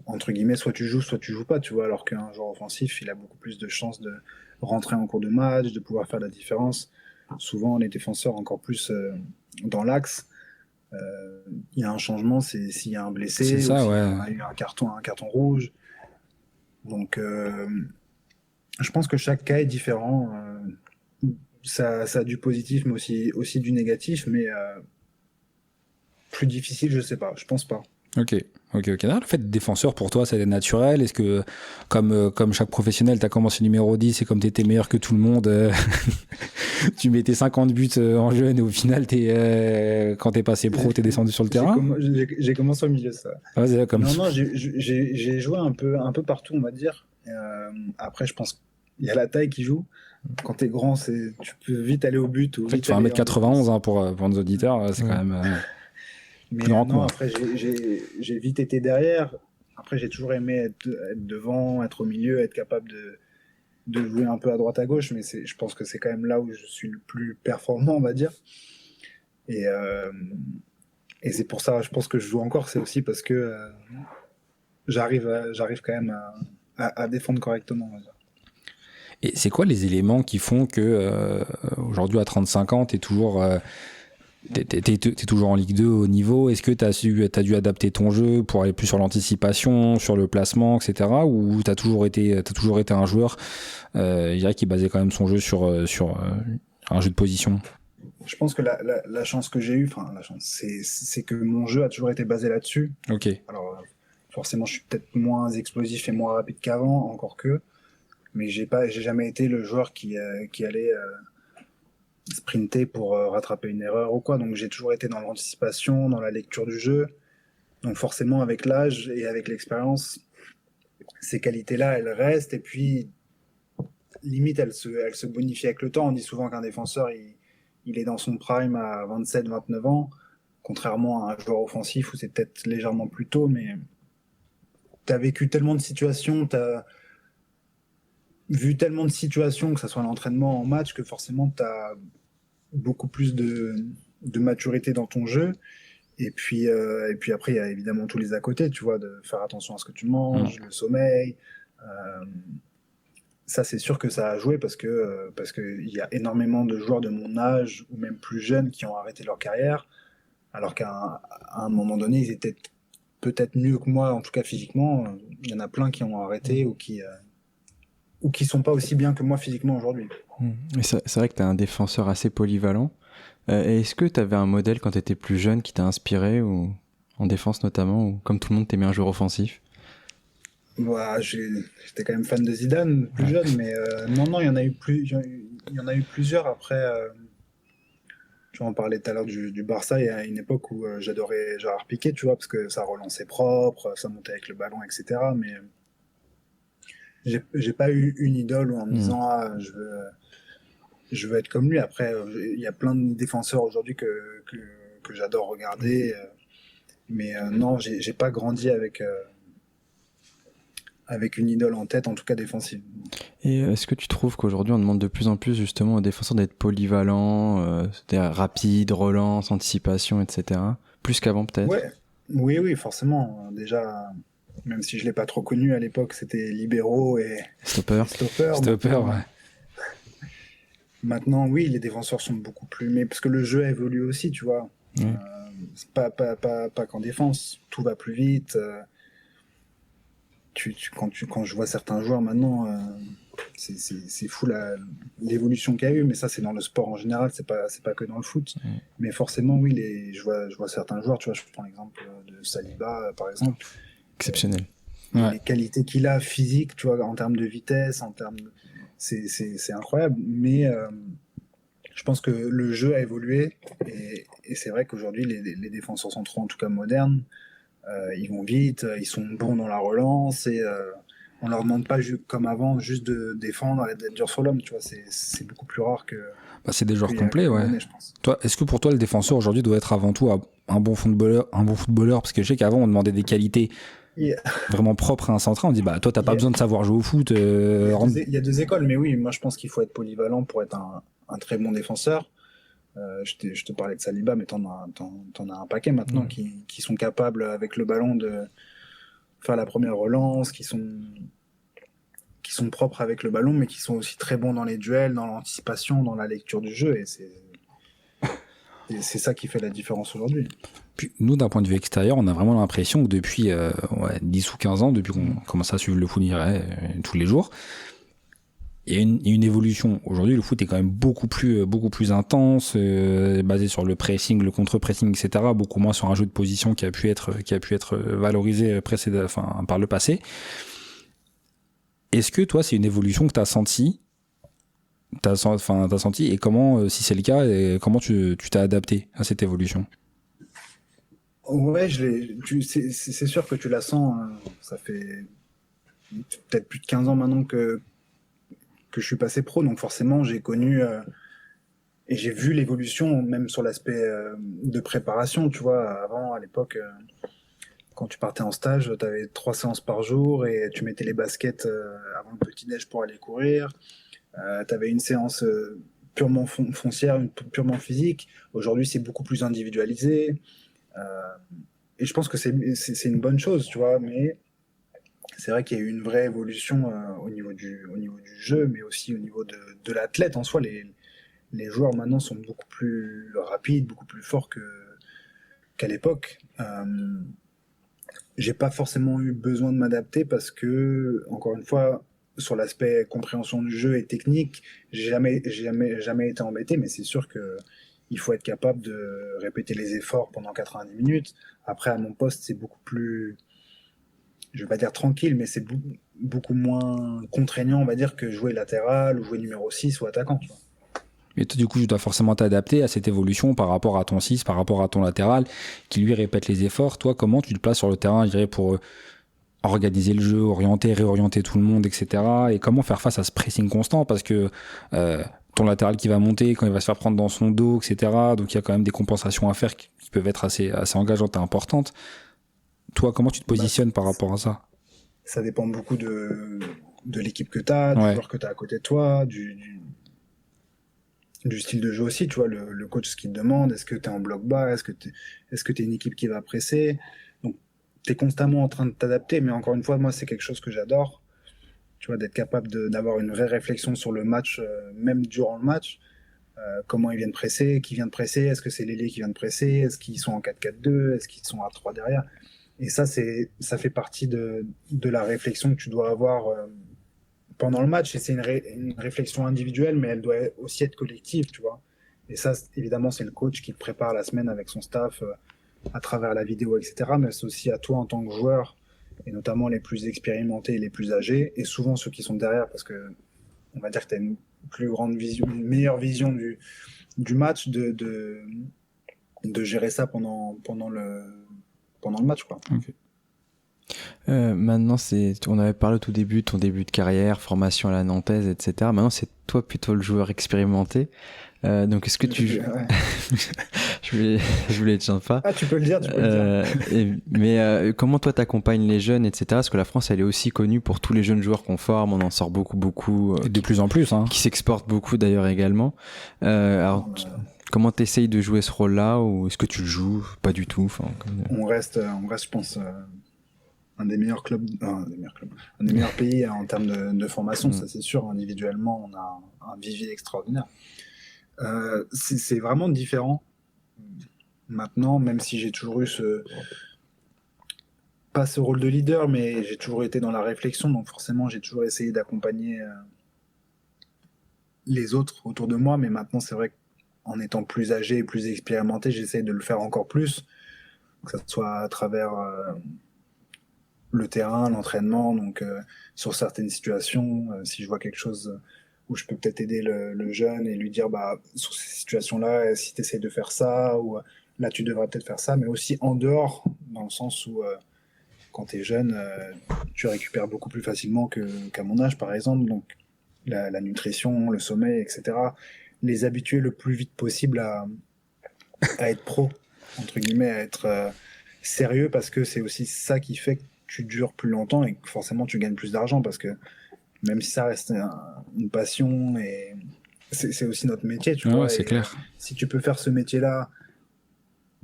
entre guillemets, soit tu joues pas, tu vois, alors qu'un joueur offensif, il a beaucoup plus de chances de rentrer en cours de match, de pouvoir faire la différence. Souvent, les défenseurs, encore plus dans l'axe, il y a un changement, c'est s'il y a un blessé, C'est ça, ou ouais. s'il y a eu un carton rouge. Donc, je pense que chaque cas est différent. Ça a du positif, mais aussi du négatif, mais plus difficile, je sais pas, je pense pas. Ok. Non, le fait de défenseur pour toi, c'est naturel. Est-ce que, comme chaque professionnel, tu as commencé numéro 10 et comme tu étais meilleur que tout le monde, tu mettais 50 buts en jeune et au final, quand tu es passé pro, tu es descendu sur le terrain? J'ai commencé au milieu, ça. Ah, c'est comme... Non, j'ai joué un peu partout, on va dire. Après, je pense qu'il y a la taille qui joue. Quand tu es grand, tu peux vite aller au but. Ou en fait, tu fais 1m91 hein, pour nos auditeurs, c'est quand même... Mais non, après, j'ai vite été derrière. Après, j'ai toujours aimé être devant, être au milieu, être capable de jouer un peu à droite à gauche. Mais je pense que c'est quand même là où je suis le plus performant, on va dire. Et c'est pour ça, je pense que je joue encore. C'est aussi parce que j'arrive quand même à défendre correctement, on va dire. Et c'est quoi les éléments qui font que aujourd'hui, à 35 ans, tu es toujours... T'es toujours en Ligue 2 au niveau. Est-ce que t'as dû adapter ton jeu pour aller plus sur l'anticipation, sur le placement, etc. Ou t'as toujours été un joueur, je dirais, qui basait quand même son jeu sur un jeu de position? Je pense que la chance que j'ai eue, enfin la chance, c'est que mon jeu a toujours été basé là-dessus. Ok. Alors forcément, je suis peut-être moins explosif et moins rapide qu'avant, encore que, mais j'ai jamais été le joueur qui allait sprinter pour rattraper une erreur ou quoi. Donc j'ai toujours été dans l'anticipation, dans la lecture du jeu. Donc forcément, avec l'âge et avec l'expérience, ces qualités-là, elles restent. Et puis, limite, elles se bonifient avec le temps. On dit souvent qu'un défenseur, il est dans son prime à 27, 29 ans, contrairement à un joueur offensif où c'est peut-être légèrement plus tôt, mais tu as vécu tellement de situations, tu as vu tellement de situations, que ce soit en entraînement, en match, que forcément, tu as beaucoup plus de maturité dans ton jeu. Et puis après, il y a évidemment tous les à côté, tu vois, de faire attention à ce que tu manges, le sommeil. Ça, c'est sûr que ça a joué parce que il y a énormément de joueurs de mon âge ou même plus jeunes qui ont arrêté leur carrière, alors qu'à un moment donné, ils étaient peut-être mieux que moi, en tout cas physiquement. Il y en a plein qui ont arrêté ou qui sont pas aussi bien que moi physiquement aujourd'hui. Et c'est vrai que tu es un défenseur assez polyvalent. Et est-ce que tu avais un modèle quand tu étais plus jeune qui t'a inspiré, ou en défense notamment, ou comme tout le monde t'aimait un joueur offensif? Bah, j'étais quand même fan de Zidane plus jeune, mais non, il y en a eu plusieurs après. Tu en parlais tout à l'heure du Barça. Il y a une époque où j'adorais Gérard Piqué, tu vois, parce que ça relançait propre, ça montait avec le ballon, etc. Mais j'ai pas eu une idole où en me disant je veux être comme lui. Après, il y a plein de défenseurs aujourd'hui que j'adore regarder, mais non, j'ai pas grandi avec une idole en tête, en tout cas défensive. Et est-ce que tu trouves qu'aujourd'hui on demande de plus en plus justement aux défenseurs d'être polyvalents, c'est-à-dire rapide, relance, anticipation, etc. Plus qu'avant peut-être? Ouais. Oui, forcément. Déjà, même si je l'ai pas trop connu à l'époque, c'était libéraux et Stopper. Ouais. Maintenant, oui, les défenseurs sont beaucoup plus... Mais parce que le jeu a évolué aussi, tu vois. Pas qu'en défense, tout va plus vite. Quand je vois certains joueurs maintenant, c'est fou l'évolution qu'il y a eu, mais ça c'est dans le sport en général, c'est pas que dans le foot. Mais forcément, oui, je vois certains joueurs, tu vois, je prends l'exemple de Saliba par exemple. Exceptionnel. Les qualités qu'il a physiques, tu vois, en termes de vitesse, c'est incroyable. Mais je pense que le jeu a évolué et c'est vrai qu'aujourd'hui les défenseurs centraux, en tout cas modernes, ils vont vite, ils sont bons dans la relance et on leur demande pas comme avant juste de défendre et d'être dur sur l'homme, tu vois, c'est beaucoup plus rare que. C'est des joueurs complets, ouais. Années, je pense. Toi, est-ce que pour toi le défenseur aujourd'hui doit être avant tout un bon footballeur, parce que je sais qu'avant on demandait des qualités vraiment propres à un central, on dit toi t'as pas besoin de savoir jouer au foot. Il y a deux écoles, mais oui, moi je pense qu'il faut être polyvalent pour être un très bon défenseur. Je te parlais de Saliba, mais t'en as un paquet maintenant qui sont capables avec le ballon de faire la première relance, qui sont propres avec le ballon, mais qui sont aussi très bons dans les duels, dans l'anticipation, dans la lecture du jeu, et c'est ça qui fait la différence aujourd'hui. Puis nous, d'un point de vue extérieur, on a vraiment l'impression que depuis 10 ou 15 ans, depuis qu'on commence à suivre le foot tous les jours, il y a une évolution. Aujourd'hui, le foot est quand même beaucoup plus intense, basé sur le pressing, le contre-pressing, etc. Beaucoup moins sur un jeu de position qui a pu être valorisé par le passé. Est-ce que toi, c'est une évolution que tu as sentie et comment, si c'est le cas, comment tu t'es adapté à cette évolution? Ouais, c'est sûr que tu la sens. Ça fait peut-être plus de 15 ans maintenant que je suis passé pro, donc forcément j'ai connu et j'ai vu l'évolution même sur l'aspect de préparation, tu vois. Avant, à l'époque, quand tu partais en stage, tu avais 3 séances par jour et tu mettais les baskets avant le petit-déj pour aller courir. Tu avais une séance purement foncière, purement physique. Aujourd'hui, c'est beaucoup plus individualisé. Et je pense que c'est une bonne chose, tu vois, mais c'est vrai qu'il y a eu une vraie évolution au niveau du jeu, mais aussi au niveau de l'athlète en soi. Les joueurs maintenant sont beaucoup plus rapides, beaucoup plus forts qu'à l'époque. J'ai pas forcément eu besoin de m'adapter parce que, encore une fois, sur l'aspect compréhension du jeu et technique, j'ai jamais été embêté, mais c'est sûr que il faut être capable de répéter les efforts pendant 90 minutes. Après, à mon poste, c'est beaucoup plus, je vais pas dire tranquille, mais c'est beaucoup moins contraignant, on va dire, que jouer latéral ou jouer numéro 6 ou attaquant, tu vois. Et toi, du coup, tu dois forcément t'adapter à cette évolution par rapport à ton 6, par rapport à ton latéral, qui lui répète les efforts. Toi, comment tu te places sur le terrain, je dirais, pour organiser le jeu, réorienter tout le monde, etc. Et comment faire face à ce pressing constant, parce que ton latéral qui va monter, quand il va se faire prendre dans son dos, etc. Donc il y a quand même des compensations à faire qui peuvent être assez engageantes et importantes. Toi, comment tu te positionnes par rapport à ça? Ça dépend beaucoup de l'équipe que tu as, du joueur que tu as à côté de toi, du style de jeu aussi, tu vois, le coach ce qu'il te demande, est-ce que tu es en bloc bas, est-ce que tu es une équipe qui va presser. Donc tu es constamment en train de t'adapter, mais encore une fois, moi c'est quelque chose que j'adore, tu vois, d'être capable d'avoir une vraie réflexion sur le match, même durant le match. Comment ils viennent presser, qui vient de presser, est-ce que c'est l'ailier qui vient de presser, est-ce qu'ils sont en 4-4-2, est-ce qu'ils sont à 3 derrière. Et ça fait partie de la réflexion que tu dois avoir pendant le match, et c'est une réflexion individuelle, mais elle doit aussi être collective, tu vois. Et ça, évidemment, c'est le coach qui te prépare la semaine avec son staff à travers la vidéo, etc. Mais c'est aussi à toi en tant que joueur, et notamment les plus expérimentés et les plus âgés, et souvent ceux qui sont derrière, parce que on va dire que tu as une plus grande vision, une meilleure vision du match, de gérer ça pendant le match, quoi. Okay. Maintenant, on avait parlé au tout début, ton début de carrière, formation à la nantaise, etc. Maintenant, c'est toi plutôt le joueur expérimenté. Donc, est-ce que tu... Ouais. je voulais être sympa. Ah, tu peux le dire, mais comment toi t'accompagnes les jeunes, etc. Parce que la France, elle est aussi connue pour tous les jeunes joueurs qu'on forme. On en sort beaucoup. Et de plus en plus, hein. Qui s'exportent beaucoup d'ailleurs également. Alors, comment t'essayes de jouer ce rôle-là, ou est-ce que tu le joues pas du tout? On reste, je pense, un des meilleurs clubs, un des meilleurs pays en termes de formation, ça c'est sûr. Individuellement, on a un vivier extraordinaire. C'est vraiment différent maintenant, même si j'ai toujours eu pas ce rôle de leader, mais j'ai toujours été dans la réflexion, donc forcément j'ai toujours essayé d'accompagner les autres autour de moi, mais maintenant c'est vrai qu'en étant plus âgé et plus expérimenté, j'essaie de le faire encore plus, que ce soit à travers le terrain, l'entraînement, donc sur certaines situations, si je vois quelque chose où je peux peut-être aider le jeune et lui dire, sur ces situations-là, si tu essaies de faire ça, ou là tu devrais peut-être faire ça, mais aussi en dehors, dans le sens où quand tu es jeune, tu récupères beaucoup plus facilement qu'à mon âge, par exemple. Donc, la nutrition, le sommeil, etc. Les habituer le plus vite possible à être pro, entre guillemets, à être sérieux, parce que c'est aussi ça qui fait que tu dures plus longtemps et que forcément tu gagnes plus d'argent, parce que même si ça reste une passion, et c'est aussi notre métier, tu vois. C'est clair. Si tu peux faire ce métier-là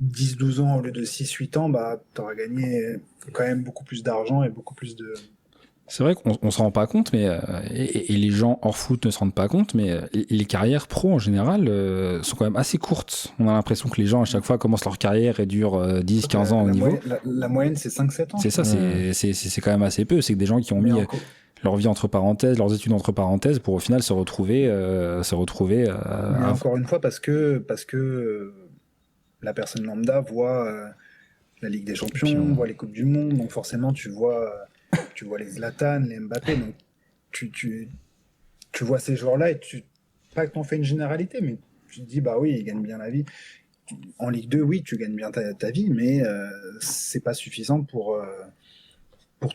10-12 ans au lieu de 6-8 ans, tu auras gagné quand même beaucoup plus d'argent et beaucoup plus de... C'est vrai qu'on se rend pas compte, mais et les gens hors foot ne se rendent pas compte, mais les carrières pro en général sont quand même assez courtes. On a l'impression que les gens à chaque fois commencent leur carrière et durent 10-15 ans au niveau. La moyenne, c'est 5-7 ans. C'est ça, c'est quand même assez peu. C'est que des gens qui ont mis leur vie entre parenthèses, leurs études entre parenthèses, pour au final se retrouver. Mais encore une fois, parce que la personne lambda voit la Ligue des Champions, voit les Coupes du Monde, donc forcément tu vois les Zlatan, les Mbappé, donc tu vois ces joueurs-là et pas que t'en fais une généralité, mais tu te dis oui, ils gagnent bien la vie. En Ligue 2, oui, tu gagnes bien ta vie, mais c'est pas suffisant pour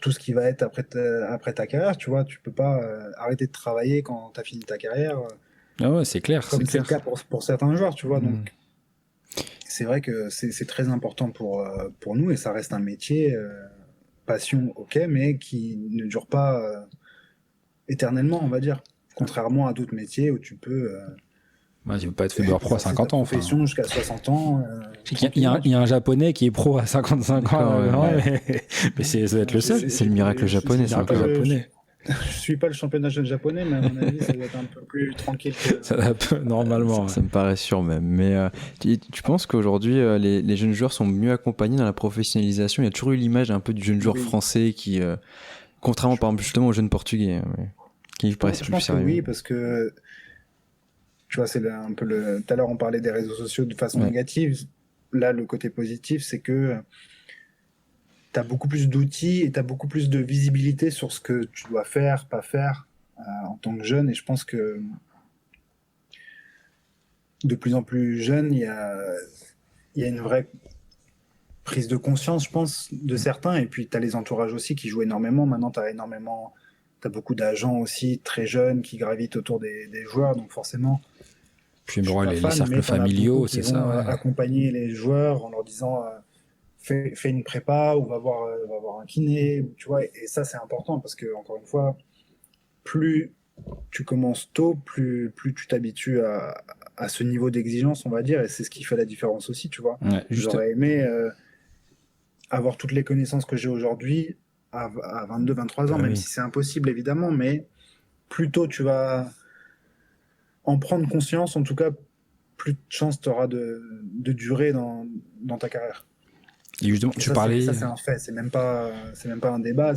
tout ce qui va être après ta carrière, tu vois. Tu peux pas arrêter de travailler quand t'as fini ta carrière. Ah ouais, c'est clair. Comme c'est le cas pour certains joueurs, tu vois. Mmh. Donc c'est vrai que c'est très important pour nous, et ça reste un métier, passion, ok, mais qui ne dure pas éternellement, on va dire. Contrairement à d'autres métiers où tu peux... tu peux pas être footballeur pro à 50 ans. Profession jusqu'à 60 ans. Il y a un japonais qui est pro à 55 ans. Mais ça doit être le seul. C'est le miracle japonais. C'est un peu japonais. Je suis pas le championnat japonais, mais à mon avis, ça doit être un peu plus tranquille que... Ça normalement. Ça me paraît sûr même. Mais tu penses qu'aujourd'hui, les jeunes joueurs sont mieux accompagnés dans la professionnalisation? Il y a toujours eu l'image un peu du jeune joueur français qui, contrairement par exemple justement aux jeunes portugais, qui paraissent plus sérieux. Oui, parce que tu vois, c'est un peu tout à l'heure on parlait des réseaux sociaux de façon négative. Là, le côté positif, c'est que tu as beaucoup plus d'outils et tu as beaucoup plus de visibilité sur ce que tu dois faire, pas faire en tant que jeune. Et je pense que de plus en plus jeune, il y a une vraie prise de conscience, je pense, de certains. Et puis tu as les entourages aussi qui jouent énormément. Maintenant, tu as beaucoup d'agents aussi très jeunes qui gravitent autour des joueurs. Donc forcément... Puis les cercles familiaux, c'est ça. Accompagner les joueurs en leur disant... Fais une prépa ou va voir un kiné, tu vois, et ça c'est important parce que encore une fois, plus tu commences tôt, plus tu t'habitues à ce niveau d'exigence, on va dire, et c'est ce qui fait la différence aussi, tu vois. Ouais, j'aurais aimé avoir toutes les connaissances que j'ai aujourd'hui à 22-23 ans, même si c'est impossible évidemment, mais plus tôt tu vas en prendre conscience, en tout cas, plus de chances tu auras de durer dans ta carrière. Et justement, tu parlais... Ça, c'est un fait, c'est même pas un débat,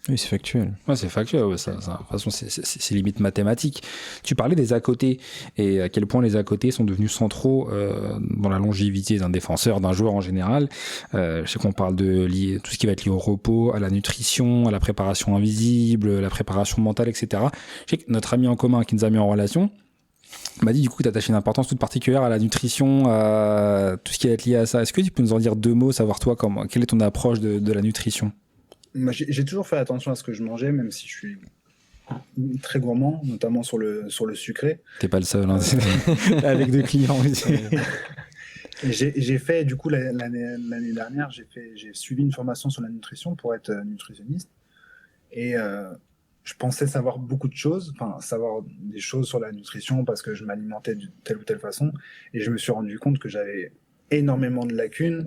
Oui, c'est factuel. Ouais, c'est factuel, de toute façon, c'est limite mathématique. Tu parlais des à-côtés, et à quel point les à-côtés sont devenus centraux dans la longévité d'un défenseur, d'un joueur en général. Je sais qu'on parle de tout ce qui va être lié au repos, à la nutrition, à la préparation invisible, la préparation mentale, etc. Je sais que notre ami en commun qui nous a mis en relation m'a dit du coup que tu attaches une importance toute particulière à la nutrition, à tout ce qui va être lié à ça. Est-ce que tu peux nous en dire deux mots, savoir toi quelle est ton approche de la nutrition? Moi, j'ai toujours fait attention à ce que je mangeais, même si je suis très gourmand, notamment sur le sucré. T'es pas le seul, hein, avec des clients aussi. J'ai fait, du coup, l'année dernière, j'ai suivi une formation sur la nutrition pour être nutritionniste. Et je pensais savoir beaucoup de choses, savoir des choses sur la nutrition parce que je m'alimentais de telle ou telle façon. Et je me suis rendu compte que j'avais énormément de lacunes.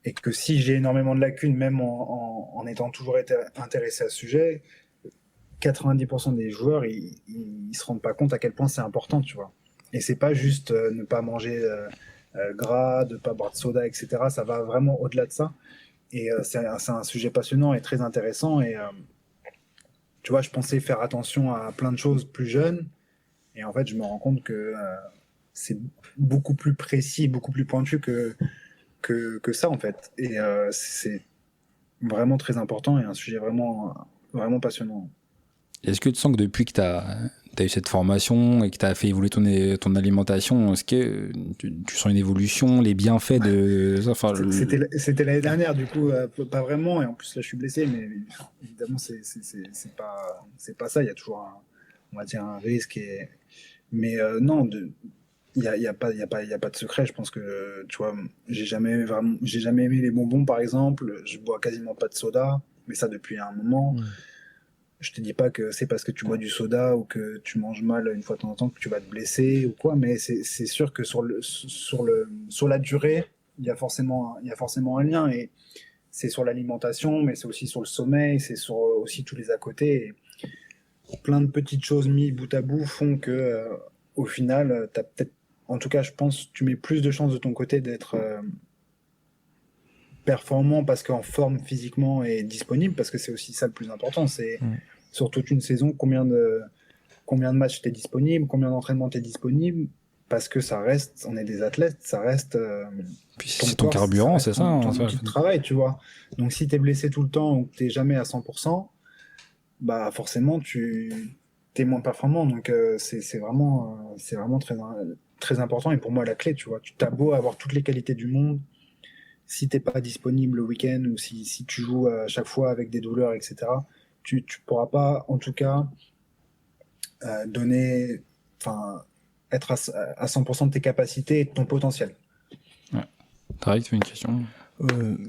Et que si j'ai énormément de lacunes, même en étant toujours intéressé à ce sujet, 90% des joueurs, ils se rendent pas compte à quel point c'est important, tu vois. Et c'est pas juste ne pas manger gras, de pas boire de soda, etc. Ça va vraiment au-delà de ça. Et c'est un sujet passionnant et très intéressant. Et tu vois, je pensais faire attention à plein de choses plus jeune. Et en fait, je me rends compte que c'est beaucoup plus précis, beaucoup plus pointu que ça, en fait. Et c'est vraiment très important et un sujet vraiment, vraiment passionnant. Est-ce que tu sens que depuis que tu as eu cette formation et que tu as fait évoluer ton alimentation, est-ce que tu sens une évolution, les bienfaits de ça? Enfin, C'était l'année dernière, du coup, pas vraiment. Et en plus, là, je suis blessé, mais évidemment, c'est pas ça. Il y a toujours on va dire, un risque. Mais non, il y a pas de secret. Je pense que, tu vois, j'ai jamais aimé les bonbons, par exemple. Je bois quasiment pas de soda, mais ça depuis un moment. Je te dis pas que c'est parce que tu bois du soda ou que tu manges mal une fois de temps en temps que tu vas te blesser ou quoi, mais c'est sûr que sur la durée, il y a forcément un lien, et c'est sur l'alimentation, mais c'est aussi sur le sommeil, c'est sur aussi tous les à côté. Et plein de petites choses mises bout à bout font que au final, t'as peut-être, en tout cas, je pense, tu mets plus de chances de ton côté d'être performant parce qu'en forme physiquement et disponible, parce que c'est aussi ça le plus important. C'est sur toute une saison, combien de matchs t'es disponible, combien d'entraînements t'es disponible, parce que ça reste, on est des athlètes, ça reste puis c'est ton carburant, c'est ça, ton outil de travail, tu vois. Donc si t'es blessé tout le temps ou que t'es jamais à 100%, bah forcément t'es moins performant. Donc c'est vraiment très très important, et pour moi la clé, tu vois. Tu t'as beau avoir toutes les qualités du monde, si t'es pas disponible le week-end, ou si tu joues à chaque fois avec des douleurs, etc., tu pourras pas, en tout cas, être à 100% de tes capacités et de ton potentiel. Ouais. Tarek, tu fais une question?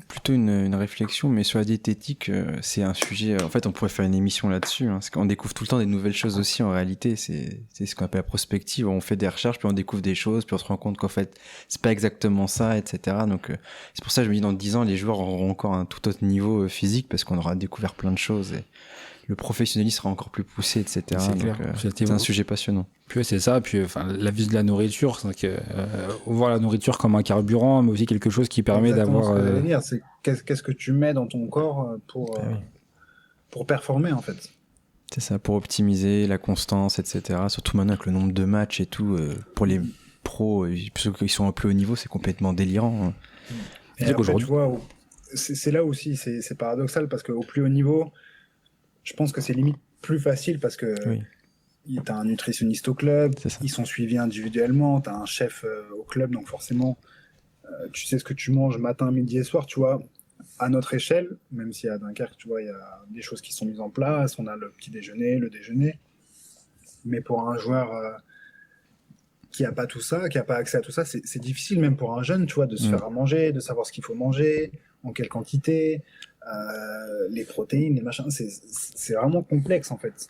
Plutôt une réflexion, mais sur la diététique, c'est un sujet. En fait, on pourrait faire une émission là-dessus. Parce qu'on découvre tout le temps des nouvelles choses aussi. En réalité, c'est ce qu'on appelle la prospective. On fait des recherches, puis on découvre des choses, puis on se rend compte qu'en fait, c'est pas exactement ça, etc. Donc, c'est pour ça que je me dis, dans 10 ans, les joueurs auront encore un tout autre niveau physique, parce qu'on aura découvert plein de choses. Et le professionnalisme sera encore plus poussé, etc. C'est clair. C'est un sujet passionnant. Puis c'est ça, puis la vie de la nourriture, c'est que voir la nourriture comme un carburant, mais aussi quelque chose qui permet d'avoir. Ce que j'allais dire, c'est qu'est-ce que tu mets dans ton corps pour performer, en fait. C'est ça, pour optimiser la constance, etc. Surtout maintenant avec le nombre de matchs et tout, pour les pros, ceux qui sont un peu haut niveau, c'est complètement délirant. Et après, tu vois, c'est là aussi, c'est paradoxal, parce qu'au plus haut niveau, je pense que c'est limite plus facile, parce que t'as un nutritionniste au club, ils sont suivis individuellement, t'as un chef au club, donc forcément, tu sais ce que tu manges matin, midi et soir, tu vois. À notre échelle, même si à Dunkerque, tu vois, il y a des choses qui sont mises en place, on a le petit déjeuner, le déjeuner, mais pour un joueur qui n'a pas tout ça, qui n'a pas accès à tout ça, c'est difficile, même pour un jeune, tu vois, de se faire à manger, de savoir ce qu'il faut manger, en quelle quantité, les protéines, les machins, c'est vraiment complexe, en fait.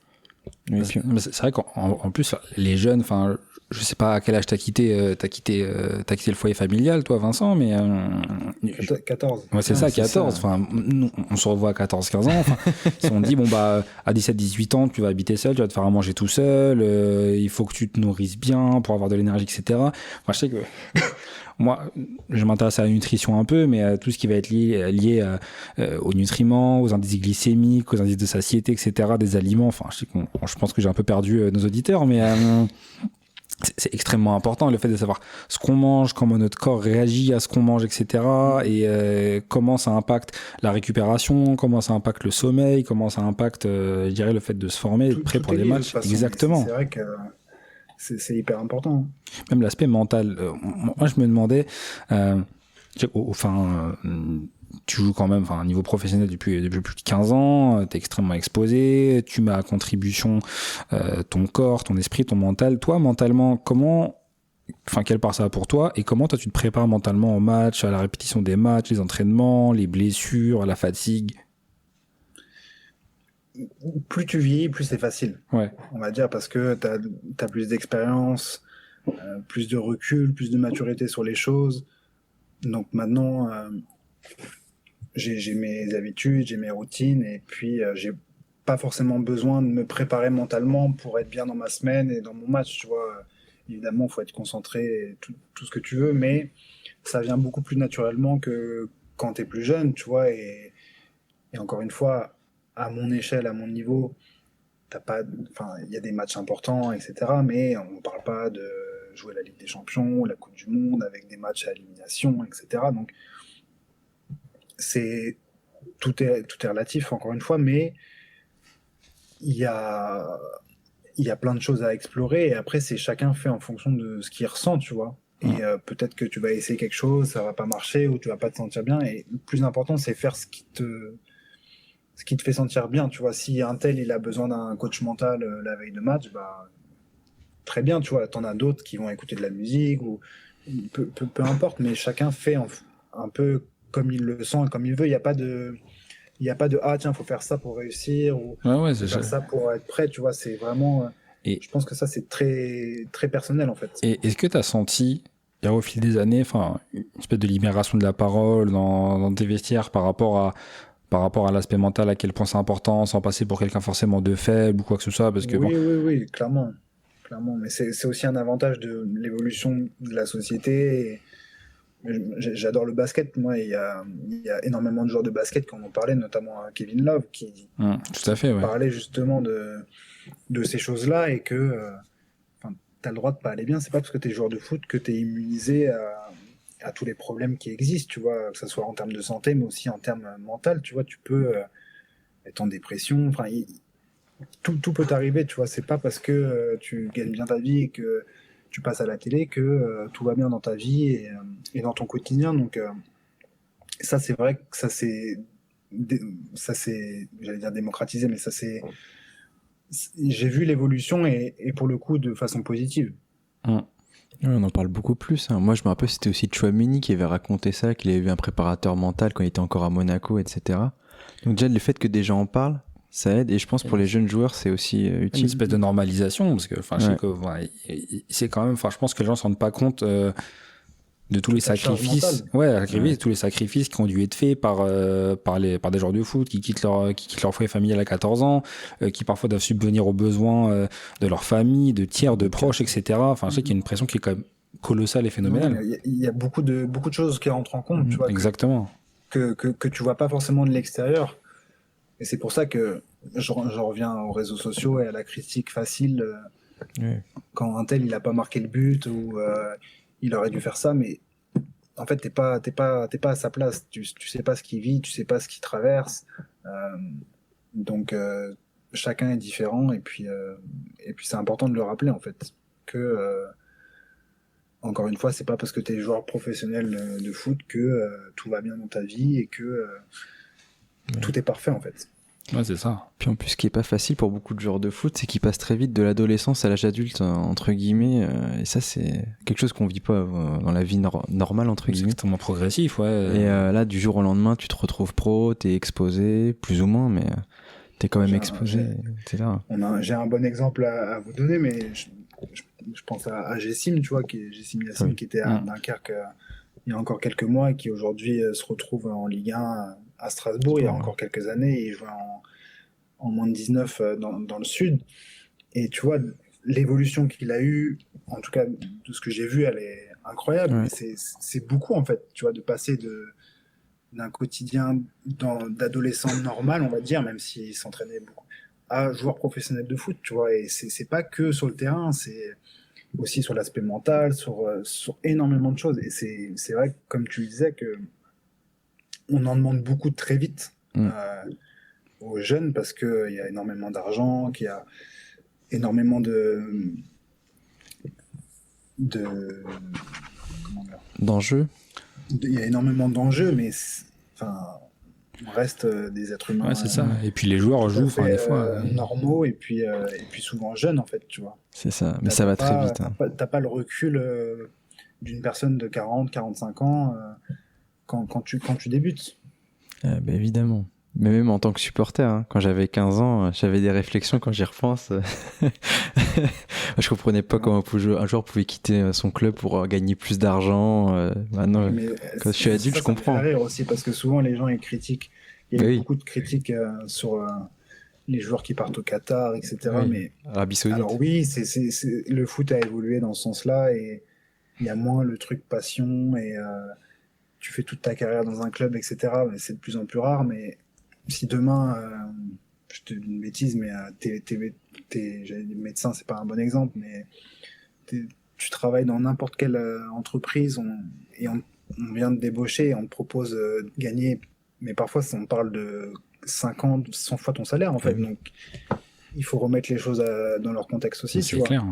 Mais c'est vrai qu'en plus, les jeunes, enfin, je sais pas à quel âge t'as quitté le foyer familial, toi, Vincent, mais 14. Ouais, c'est ça, 14. Enfin, nous, on se revoit à 14-15 ans. Enfin, si on dit, bon, bah, à 17-18 ans, tu vas habiter seul, tu vas te faire à manger tout seul, il faut que tu te nourrisses bien pour avoir de l'énergie, etc. Moi, je sais que moi, je m'intéresse à la nutrition un peu, mais à tout ce qui va être lié aux nutriments, aux indices glycémiques, aux indices de satiété, etc., des aliments. Enfin, je pense que j'ai un peu perdu nos auditeurs, mais c'est extrêmement important, le fait de savoir ce qu'on mange, comment notre corps réagit à ce qu'on mange, etc. Et comment ça impacte la récupération, comment ça impacte le sommeil, comment ça impacte, je dirais, le fait de se former, d'être prêt pour les matchs. Exactement. C'est vrai que c'est hyper important. Même l'aspect mental. Moi, je me demandais, tu joues quand même à un niveau professionnel depuis plus de 15 ans, tu es extrêmement exposé, tu mets à contribution ton corps, ton esprit, ton mental. Toi, mentalement, quelle part ça a pour toi, et comment toi tu te prépares mentalement au match, à la répétition des matchs, les entraînements, les blessures, la fatigue? Plus tu vieillis, plus c'est facile. Ouais. On va dire, parce que t'as plus d'expérience, plus de recul, plus de maturité sur les choses. Donc maintenant, j'ai mes habitudes, j'ai mes routines, et puis j'ai pas forcément besoin de me préparer mentalement pour être bien dans ma semaine et dans mon match, tu vois. évidemment, il faut être concentré, tout ce que tu veux, mais ça vient beaucoup plus naturellement que quand tu es plus jeune, tu vois. Et encore une fois, à mon échelle, à mon niveau, il y a des matchs importants, etc. Mais on ne parle pas de jouer la Ligue des Champions, la Coupe du Monde, avec des matchs à élimination, etc. Donc, tout est relatif, encore une fois, mais il y a plein de choses à explorer, et après, chacun fait en fonction de ce qu'il ressent, tu vois. Et peut-être que tu vas essayer quelque chose, ça va pas marcher, ou tu vas pas te sentir bien, et le plus important, c'est faire ce qui te fait sentir bien, tu vois. Si un tel, il a besoin d'un coach mental la veille de match, bah, très bien, tu vois. T'en as d'autres qui vont écouter de la musique, ou peu importe, mais chacun fait un peu comme il le sent et comme il veut. Il n'y a pas de ah tiens, faut faire ça pour réussir, ou c'est faire ça pour être prêt, tu vois. C'est vraiment et je pense que ça, c'est très très personnel, en fait. Et est-ce que tu as senti au fil des années, une espèce de libération de la parole dans tes vestiaires par rapport à l'aspect mental, à quel point c'est important, sans passer pour quelqu'un forcément de faible ou quoi que ce soit, parce que oui, clairement, mais c'est aussi un avantage de l'évolution de la société. Et j'adore le basket. Moi, il y a énormément de joueurs de basket qui en ont parlé, notamment Kevin Love, qui tout à fait, parlait justement de ces choses-là, et que tu as le droit de pas aller bien. C'est pas parce que tu es joueur de foot que tu es immunisé à tous les problèmes qui existent, tu vois, que ce soit en termes de santé, mais aussi en termes mental, tu vois. Tu peux être en dépression, tout peut t'arriver, tu vois. C'est pas parce que tu gagnes bien ta vie et que tu passes à la télé que tout va bien dans ta vie et dans ton quotidien. Donc ça, c'est vrai que ça c'est j'allais dire démocratisé, mais j'ai vu l'évolution, et pour le coup de façon positive. Ouais, on en parle beaucoup plus. Moi, je me rappelle, c'était aussi Tchouaméni qui avait raconté ça, qu'il avait vu un préparateur mental quand il était encore à Monaco, etc. Donc déjà, le fait que des gens en parlent, ça aide. Et je pense pour les jeunes joueurs, c'est aussi utile. Une espèce de normalisation, parce que c'est quand même. Je pense que les gens ne se rendent pas compte de tous les sacrifices. Tous les sacrifices qui ont dû être faits par des joueurs de foot qui quittent leur foyer familial à 14 ans, qui parfois doivent subvenir aux besoins de leur famille, de tiers, de proches, etc. Je sais qu'il y a une pression qui est quand même colossale et phénoménale. Il y a beaucoup de choses qui rentrent en compte, tu vois. Exactement. Que tu vois pas forcément de l'extérieur. Et c'est pour ça que j'en reviens aux réseaux sociaux et à la critique facile. Quand un tel, il a pas marqué le but, ou il aurait dû faire ça, mais en fait, t'es pas à sa place. Tu sais pas ce qu'il vit, tu sais pas ce qu'il traverse. Donc, chacun est différent, et puis c'est important de le rappeler, en fait, que encore une fois, c'est pas parce que t'es joueur professionnel de foot que tout va bien dans ta vie et que tout est parfait, en fait. Ouais, c'est ça. Puis en plus, ce qui est pas facile pour beaucoup de joueurs de foot, c'est qu'ils passent très vite de l'adolescence à l'âge adulte, entre guillemets. Et ça, c'est quelque chose qu'on vit pas dans la vie normale, entre guillemets. C'est extrêmement progressif, ouais. Et là, du jour au lendemain, tu te retrouves pro, t'es exposé, plus ou moins, mais t'es quand même exposé, etc. J'ai un bon exemple à vous donner, mais je pense à Gessim, tu vois, Gessim Yassine, qui était à Dunkerque il y a encore quelques mois, et qui aujourd'hui se retrouve en Ligue 1 à Strasbourg. Il y a encore quelques années, il jouait en moins de 19 dans le sud. Et tu vois, l'évolution qu'il a eue, en tout cas de ce que j'ai vu, elle est incroyable. Ouais. C'est beaucoup, en fait, tu vois, de passer d'un quotidien d'adolescent normal, on va dire, même s'il s'entraînait beaucoup, à joueur professionnel de foot, tu vois. Et c'est pas que sur le terrain, c'est aussi sur l'aspect mental, sur énormément de choses. Et c'est vrai, comme tu le disais, que on en demande beaucoup très vite aux jeunes, parce qu'il y a énormément d'argent, qu'il y a énormément d'enjeux. Il y a énormément d'enjeux, mais on reste des êtres humains. Ouais, c'est ça. Et puis les joueurs jouent des fois normaux, et puis souvent jeunes, en fait, tu vois. C'est ça, mais ça va très vite. T'as pas le recul d'une personne de 40, 45 ans quand tu débutes. Évidemment. Mais même en tant que supporter, quand j'avais 15 ans, j'avais des réflexions quand j'y repense. Je comprenais pas comment un joueur pouvait quitter son club pour gagner plus d'argent. Maintenant, quand je suis adulte, je comprends. Ça me fait rire aussi, parce que souvent les gens ils critiquent. Il y a beaucoup de critiques sur les joueurs qui partent au Qatar, etc. Oui. Mais Arabie Saoudite. alors oui, le foot a évolué dans ce sens-là et il y a moins le truc passion et tu fais toute ta carrière dans un club, etc. Mais c'est de plus en plus rare. Mais si demain, je te dis une bêtise, mais j'allais dire médecin, c'est pas un bon exemple, mais tu travailles dans n'importe quelle entreprise et on vient de débaucher et on te propose de gagner, mais parfois on parle de 50, 100 fois ton salaire en fait. Donc il faut remettre les choses dans leur contexte aussi. C'est clair.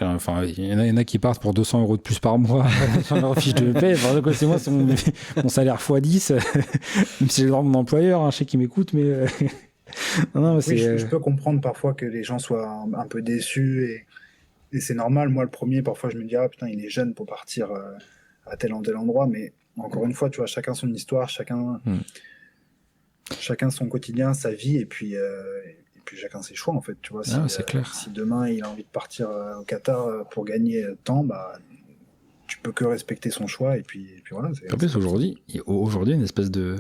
Enfin, il y en a qui partent pour 200 € de plus par mois sur leur fiche de paie. Enfin, c'est moi, c'est mon salaire x10. Même si j'ai le droit de mon employeur, hein, je sais qu'il m'écoute, mais. Non, oui, je peux comprendre parfois que les gens soient un peu déçus et c'est normal. Moi, le premier, parfois, je me dis, ah putain, il est jeune pour partir à tel endroit, mais encore une fois, tu vois, chacun son histoire, chacun son quotidien, sa vie, et puis chacun ses choix, en fait, tu vois. C'est clair. Si demain, il a envie de partir au Qatar pour gagner tant, bah, tu peux que respecter son choix, et puis voilà. En plus, aujourd'hui, il y a une espèce de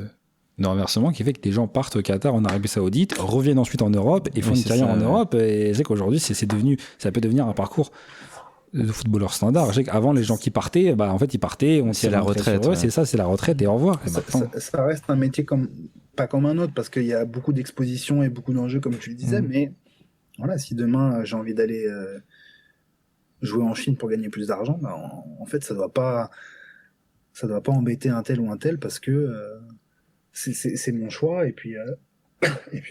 renversement qui fait que les gens partent au Qatar, en Arabie Saoudite, reviennent ensuite en Europe et font une carrière en Europe. Et c'est qu'aujourd'hui, ça peut devenir un parcours de footballeur standard. Je sais qu'avant, les gens qui partaient, bah, en fait, ils partaient, c'est la retraite. Ouais. C'est ça, c'est la retraite et au revoir. Ça reste un métier pas comme un autre parce qu'il y a beaucoup d'expositions et beaucoup d'enjeux, comme tu le disais, mais voilà, si demain j'ai envie d'aller jouer en Chine pour gagner plus d'argent, bah, en fait, ça doit pas embêter un tel ou un tel parce que c'est mon choix et puis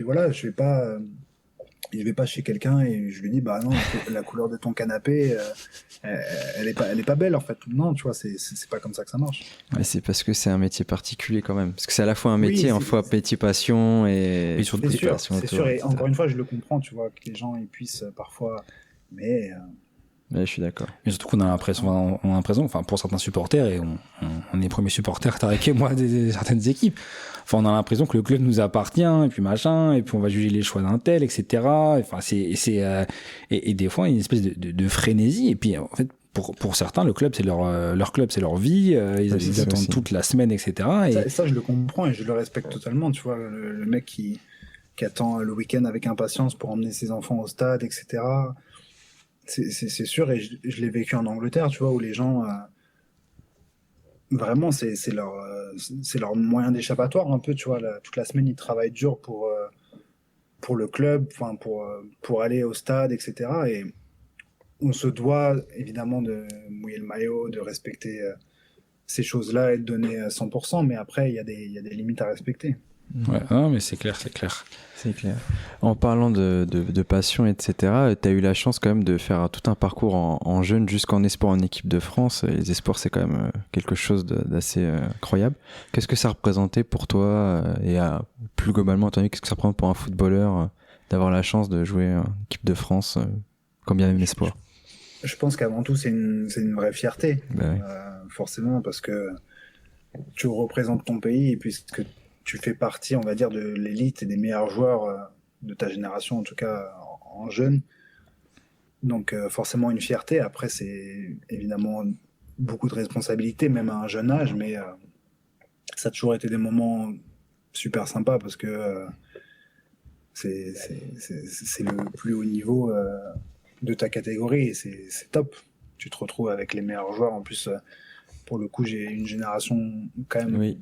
voilà, je vais pas chez quelqu'un et je lui dis bah non, la couleur de ton canapé elle est pas belle en fait. Non, tu vois, c'est pas comme ça que ça marche. Ouais, c'est parce que c'est un métier particulier quand même, parce que c'est à la fois un métier, en fois métier passion et surtout c'est sûr, et encore une fois je le comprends, tu vois, que les gens ils puissent parfois, mais ouais, je suis d'accord. Mais surtout qu'on a l'impression, enfin pour certains supporters, et on est les premiers supporters, Tarek et moi, des certaines équipes, enfin on a l'impression que le club nous appartient, et puis machin, et puis on va juger les choix d'un tel, etc. Enfin et des fois une espèce de frénésie, et puis en fait pour certains le club c'est leur club, c'est leur vie, ils attendent aussi toute la semaine, etc. Et ça je le comprends et je le respecte totalement, tu vois, le mec qui attend le week-end avec impatience pour emmener ses enfants au stade, etc. C'est sûr, et je l'ai vécu en Angleterre, tu vois, où les gens vraiment c'est leur moyen d'échappatoire un peu, tu vois, toute la semaine ils travaillent dur pour le club, enfin pour aller au stade, etc. Et on se doit évidemment de mouiller le maillot, de respecter ces choses-là et de donner 100%, mais après il y a des limites à respecter. Ouais, non, mais c'est clair. C'est clair. En parlant de passion, etc., tu as eu la chance quand même de faire tout un parcours en jeune jusqu'en espoir en équipe de France. Les espoirs, c'est quand même quelque chose d'assez incroyable. Qu'est-ce que ça représentait pour toi et plus globalement, qu'est-ce que ça représente pour un footballeur d'avoir la chance de jouer en équipe de France, comme bien même espoir? Je pense qu'avant tout, c'est une vraie fierté, oui. Forcément, parce que tu représentes ton pays et puisque tu fais partie, on va dire, de l'élite et des meilleurs joueurs de ta génération, en tout cas en jeune. Donc forcément une fierté. Après, c'est évidemment beaucoup de responsabilités, même à un jeune âge, mais ça a toujours été des moments super sympas parce que c'est le plus haut niveau de ta catégorie et c'est top. Tu te retrouves avec les meilleurs joueurs. En plus, pour le coup, j'ai une génération quand même... Oui.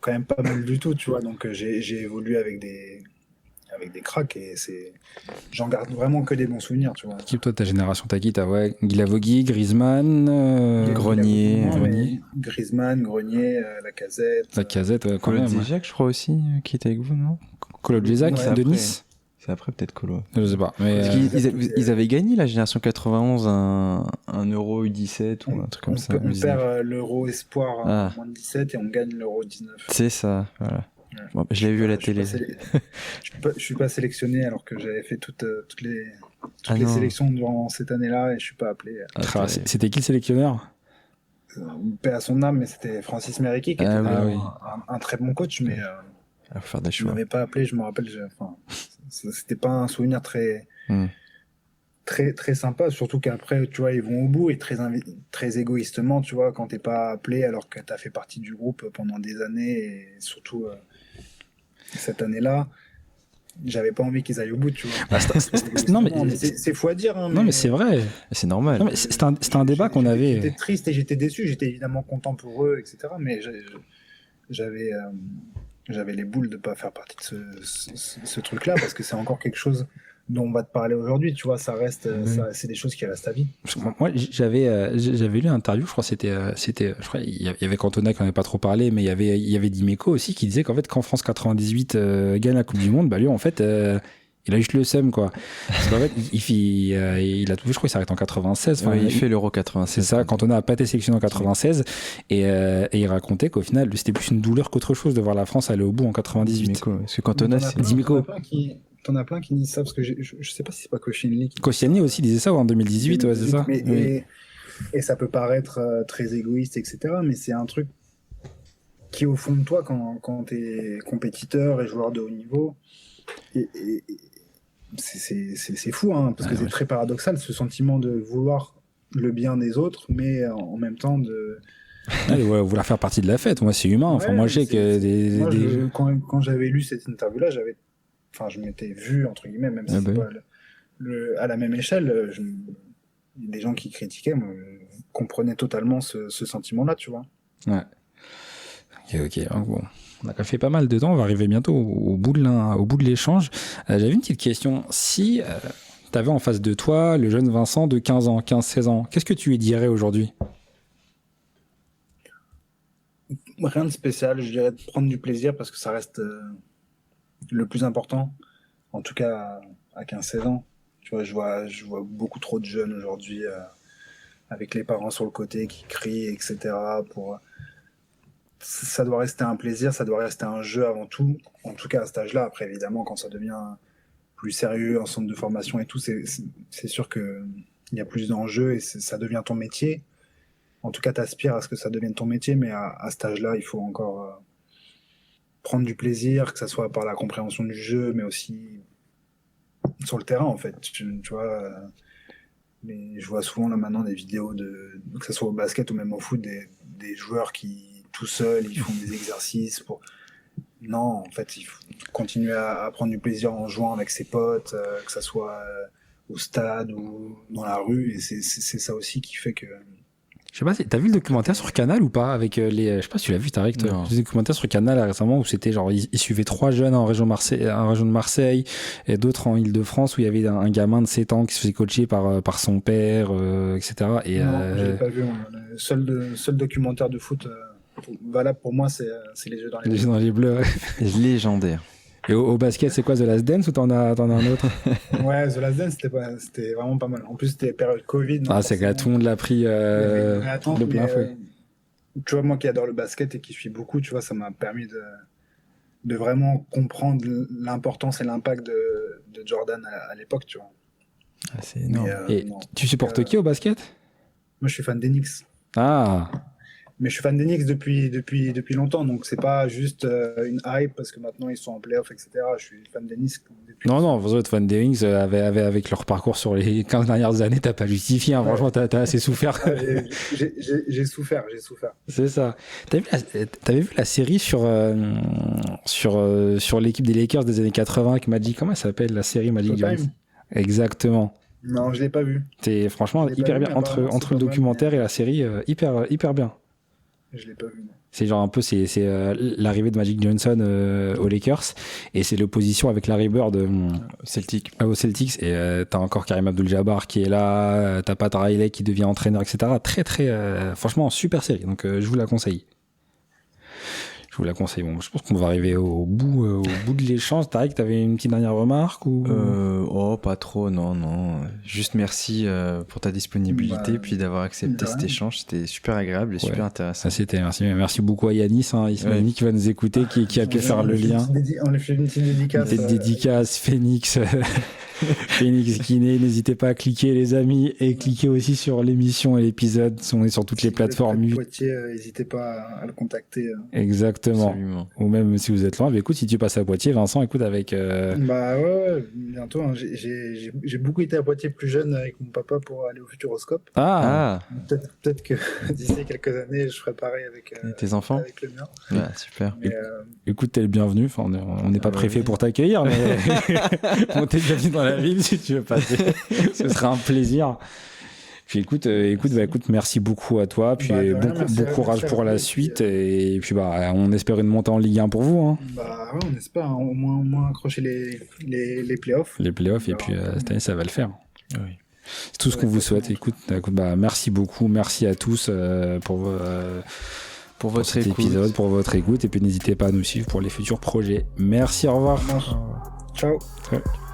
Quand même pas mal du tout, tu vois, donc j'ai évolué avec des cracks et j'en garde vraiment que des bons souvenirs, tu vois. Équipe, toi, ta génération, t'as qui? T'as Guilavogui, Griezmann, Grenier. Griezmann, Grenier, Lacazette. Lacazette, ouais, Colo Djek, je crois aussi, qui était avec vous, non? Colo Djek, de Nice. C'est après peut-être Colo. Je sais pas. Mais ils avaient gagné la génération 91 un Euro U17 ou un truc comme ça. On perd l'Euro Espoir moins de 17 et on gagne l'Euro 19. C'est ça, voilà. Ouais. Bon, je l'ai vu à la télé. Je suis pas sélectionné alors que j'avais fait toutes les sélections durant cette année-là et je suis pas appelé. C'était qui le sélectionneur? Paix à son âme, mais c'était Francis Mériqui qui était un très bon coach, mais faire des choix. Il m'avait pas appelé, je me rappelle. C'était pas un souvenir très sympa, surtout qu'après, tu vois, ils vont au bout et très égoïstement, tu vois, quand t'es pas appelé alors que t'as fait partie du groupe pendant des années et surtout cette année-là. j'avais pas envie qu'ils aillent au bout, tu vois. Non, mais c'est fou à dire. Hein, non, mais c'est vrai. C'est normal. Non, mais c'était un débat qu'on avait. J'étais triste et j'étais déçu. J'étais évidemment content pour eux, etc. Mais j'avais les boules de pas faire partie de ce truc-là parce que c'est encore quelque chose dont on va te parler aujourd'hui, tu vois, ça reste, c'est des choses qui restent à vie. Moi, j'avais lu une interview, je crois, je crois, il y avait Cantona qui en avait pas trop parlé, mais il y avait Dimeco aussi qui disait qu'en fait, quand France 98 gagne la Coupe du Monde, bah lui, en fait, il a juste le seum, quoi. Parce qu'en fait, il a tout fait, je crois, il s'arrête en 96. Enfin, il fait l'Euro 96. C'est ça, Cantona a pas été sélectionné en 96, et il racontait qu'au final, c'était plus une douleur qu'autre chose de voir la France aller au bout en 98. Dimeco, parce que Cantona, c'est Dimeco. T'en as plein qui disent ça parce que je sais pas si c'est pas Koscielny qui... Koscielny aussi disait ça en 2018, ouais, c'est ça. Et ça peut paraître très égoïste, etc. Mais c'est un truc qui, au fond de toi, quand t'es compétiteur et joueur de haut niveau, c'est fou, hein, parce que c'est très paradoxal, ce sentiment de vouloir le bien des autres, mais en même temps de... vouloir faire partie de la fête. Moi, c'est humain. Enfin, moi, je sais que quand j'avais lu cette interview-là, je m'étais vu, entre guillemets, même si c'est pas à la même échelle, des gens qui critiquaient, moi, comprenaient totalement ce sentiment-là, tu vois. Ouais. Ok. Bon. On a fait pas mal de temps, on va arriver bientôt au bout de l'échange. J'avais une petite question. Si tu avais en face de toi le jeune Vincent de 15-16 ans, qu'est-ce que tu lui dirais aujourd'hui ? Rien de spécial, je dirais de prendre du plaisir parce que ça reste le plus important, en tout cas à 15-16 ans. Tu vois, je vois beaucoup trop de jeunes aujourd'hui avec les parents sur le côté qui crient, etc. Ça doit rester un plaisir, ça doit rester un jeu avant tout, en tout cas à cet âge-là. Après, évidemment, quand ça devient plus sérieux en centre de formation et tout, c'est sûr qu'il y a plus d'enjeux et ça devient ton métier. En tout cas, t'aspires à ce que ça devienne ton métier, mais à cet âge-là, il faut encore prendre du plaisir, que ça soit par la compréhension du jeu, mais aussi sur le terrain, en fait. Tu vois, mais je vois souvent là maintenant des vidéos, que ce soit au basket ou même au foot, des joueurs qui, tout seuls, ils font des exercices pour... Non, en fait, il faut continuer à prendre du plaisir en jouant avec ses potes, que ça soit au stade ou dans la rue, et c'est ça aussi qui fait que... Je sais pas, t'as vu le documentaire sur Canal ou pas avec je sais pas si tu l'as vu, Tariq, toi. J'ai vu le documentaire sur Canal récemment où c'était genre ils suivaient 3 jeunes en région de Marseille et d'autres en Île-de-France où il y avait un gamin de 7 ans qui se faisait coacher par son père, etc. Et non, je l'ai pas vu. Le seul documentaire de foot valable pour moi, c'est Les Jeux dans les Bleus. Les Jeux dans les Bleus, ouais. Légendaire. Et au basket, c'est quoi, The Last Dance ou t'en as un autre? Ouais, The Last Dance, c'était vraiment pas mal. En plus, c'était période Covid. C'est que tout le monde l'a pris de plein fouet. Tu vois, moi qui adore le basket et qui suis beaucoup, tu vois, ça m'a permis de vraiment comprendre l'importance et l'impact de Jordan à l'époque, tu vois. C'est énorme. Et tu supportes qui au basket? Moi, je suis fan d'Enix. Ah. Mais je suis fan d'Enix depuis longtemps, donc c'est pas juste une hype parce que maintenant ils sont en playoff, etc. Je suis fan d'Enix depuis... Non, vous êtes fan d'Enix avec leur parcours sur les 15 dernières années, t'as pas justifié, hein. Franchement, t'as assez souffert. J'ai souffert. C'est ça. T'avais vu la série sur l'équipe des Lakers des années 80 avec Magic, comment elle s'appelle la série Magic Johnson? Exactement. Non, je l'ai pas vu. C'est franchement hyper bien, entre le documentaire et la série, hyper bien. Je l'ai pas vu. C'est genre un peu l'arrivée de Magic Johnson aux Lakers et c'est l'opposition avec Larry Bird aux Celtics et t'as encore Karim Abdul-Jabbar qui est là, t'as Pat Riley qui devient entraîneur, etc. Très franchement super série, donc je vous la conseille. Bon, je pense qu'on va arriver au bout de l'échange. Tariq, t'avais une petite dernière remarque ou... pas trop, non. Juste merci pour ta disponibilité, puis d'avoir accepté cet échange. C'était super agréable et super intéressant. Merci beaucoup à Yanis, Ismaili qui va nous écouter, qui a pu faire le lien. On lui fait une petite dédicace. Dédicace, Phoenix. Phoenix Kiné, n'hésitez pas à cliquer les amis et cliquez aussi sur l'émission et l'épisode. On est sur toutes les plateformes. Poitiers, n'hésitez pas à le contacter. Exactement. Absolument. Ou même si vous êtes loin, écoute, si tu passes à Poitiers, Vincent, écoute avec. Bah ouais, bientôt. Hein. J'ai beaucoup été à Poitiers plus jeune avec mon papa pour aller au Futuroscope. Peut-être que d'ici quelques années, je ferai pareil avec tes enfants. Avec le mien. Ouais, super. Mais, écoute, t'es le bienvenu. Enfin, on n'est pas préfet pour t'accueillir, mais on t'est bienvenu dans la ville si tu veux passer. Ce sera un plaisir. Puis écoute, merci beaucoup à toi. Puis bon courage pour la suite. Et puis on espère une montée en Ligue 1 pour vous. Hein. Bah ouais, on espère au moins accrocher les playoffs. Les playoffs, et puis cette année, ça va le faire. Oui. C'est tout ce qu'on vous souhaite. Écoute, merci beaucoup. Merci à tous pour cet épisode, pour votre écoute. Et puis n'hésitez pas à nous suivre pour les futurs projets. Merci, au revoir. Ciao. Ciao.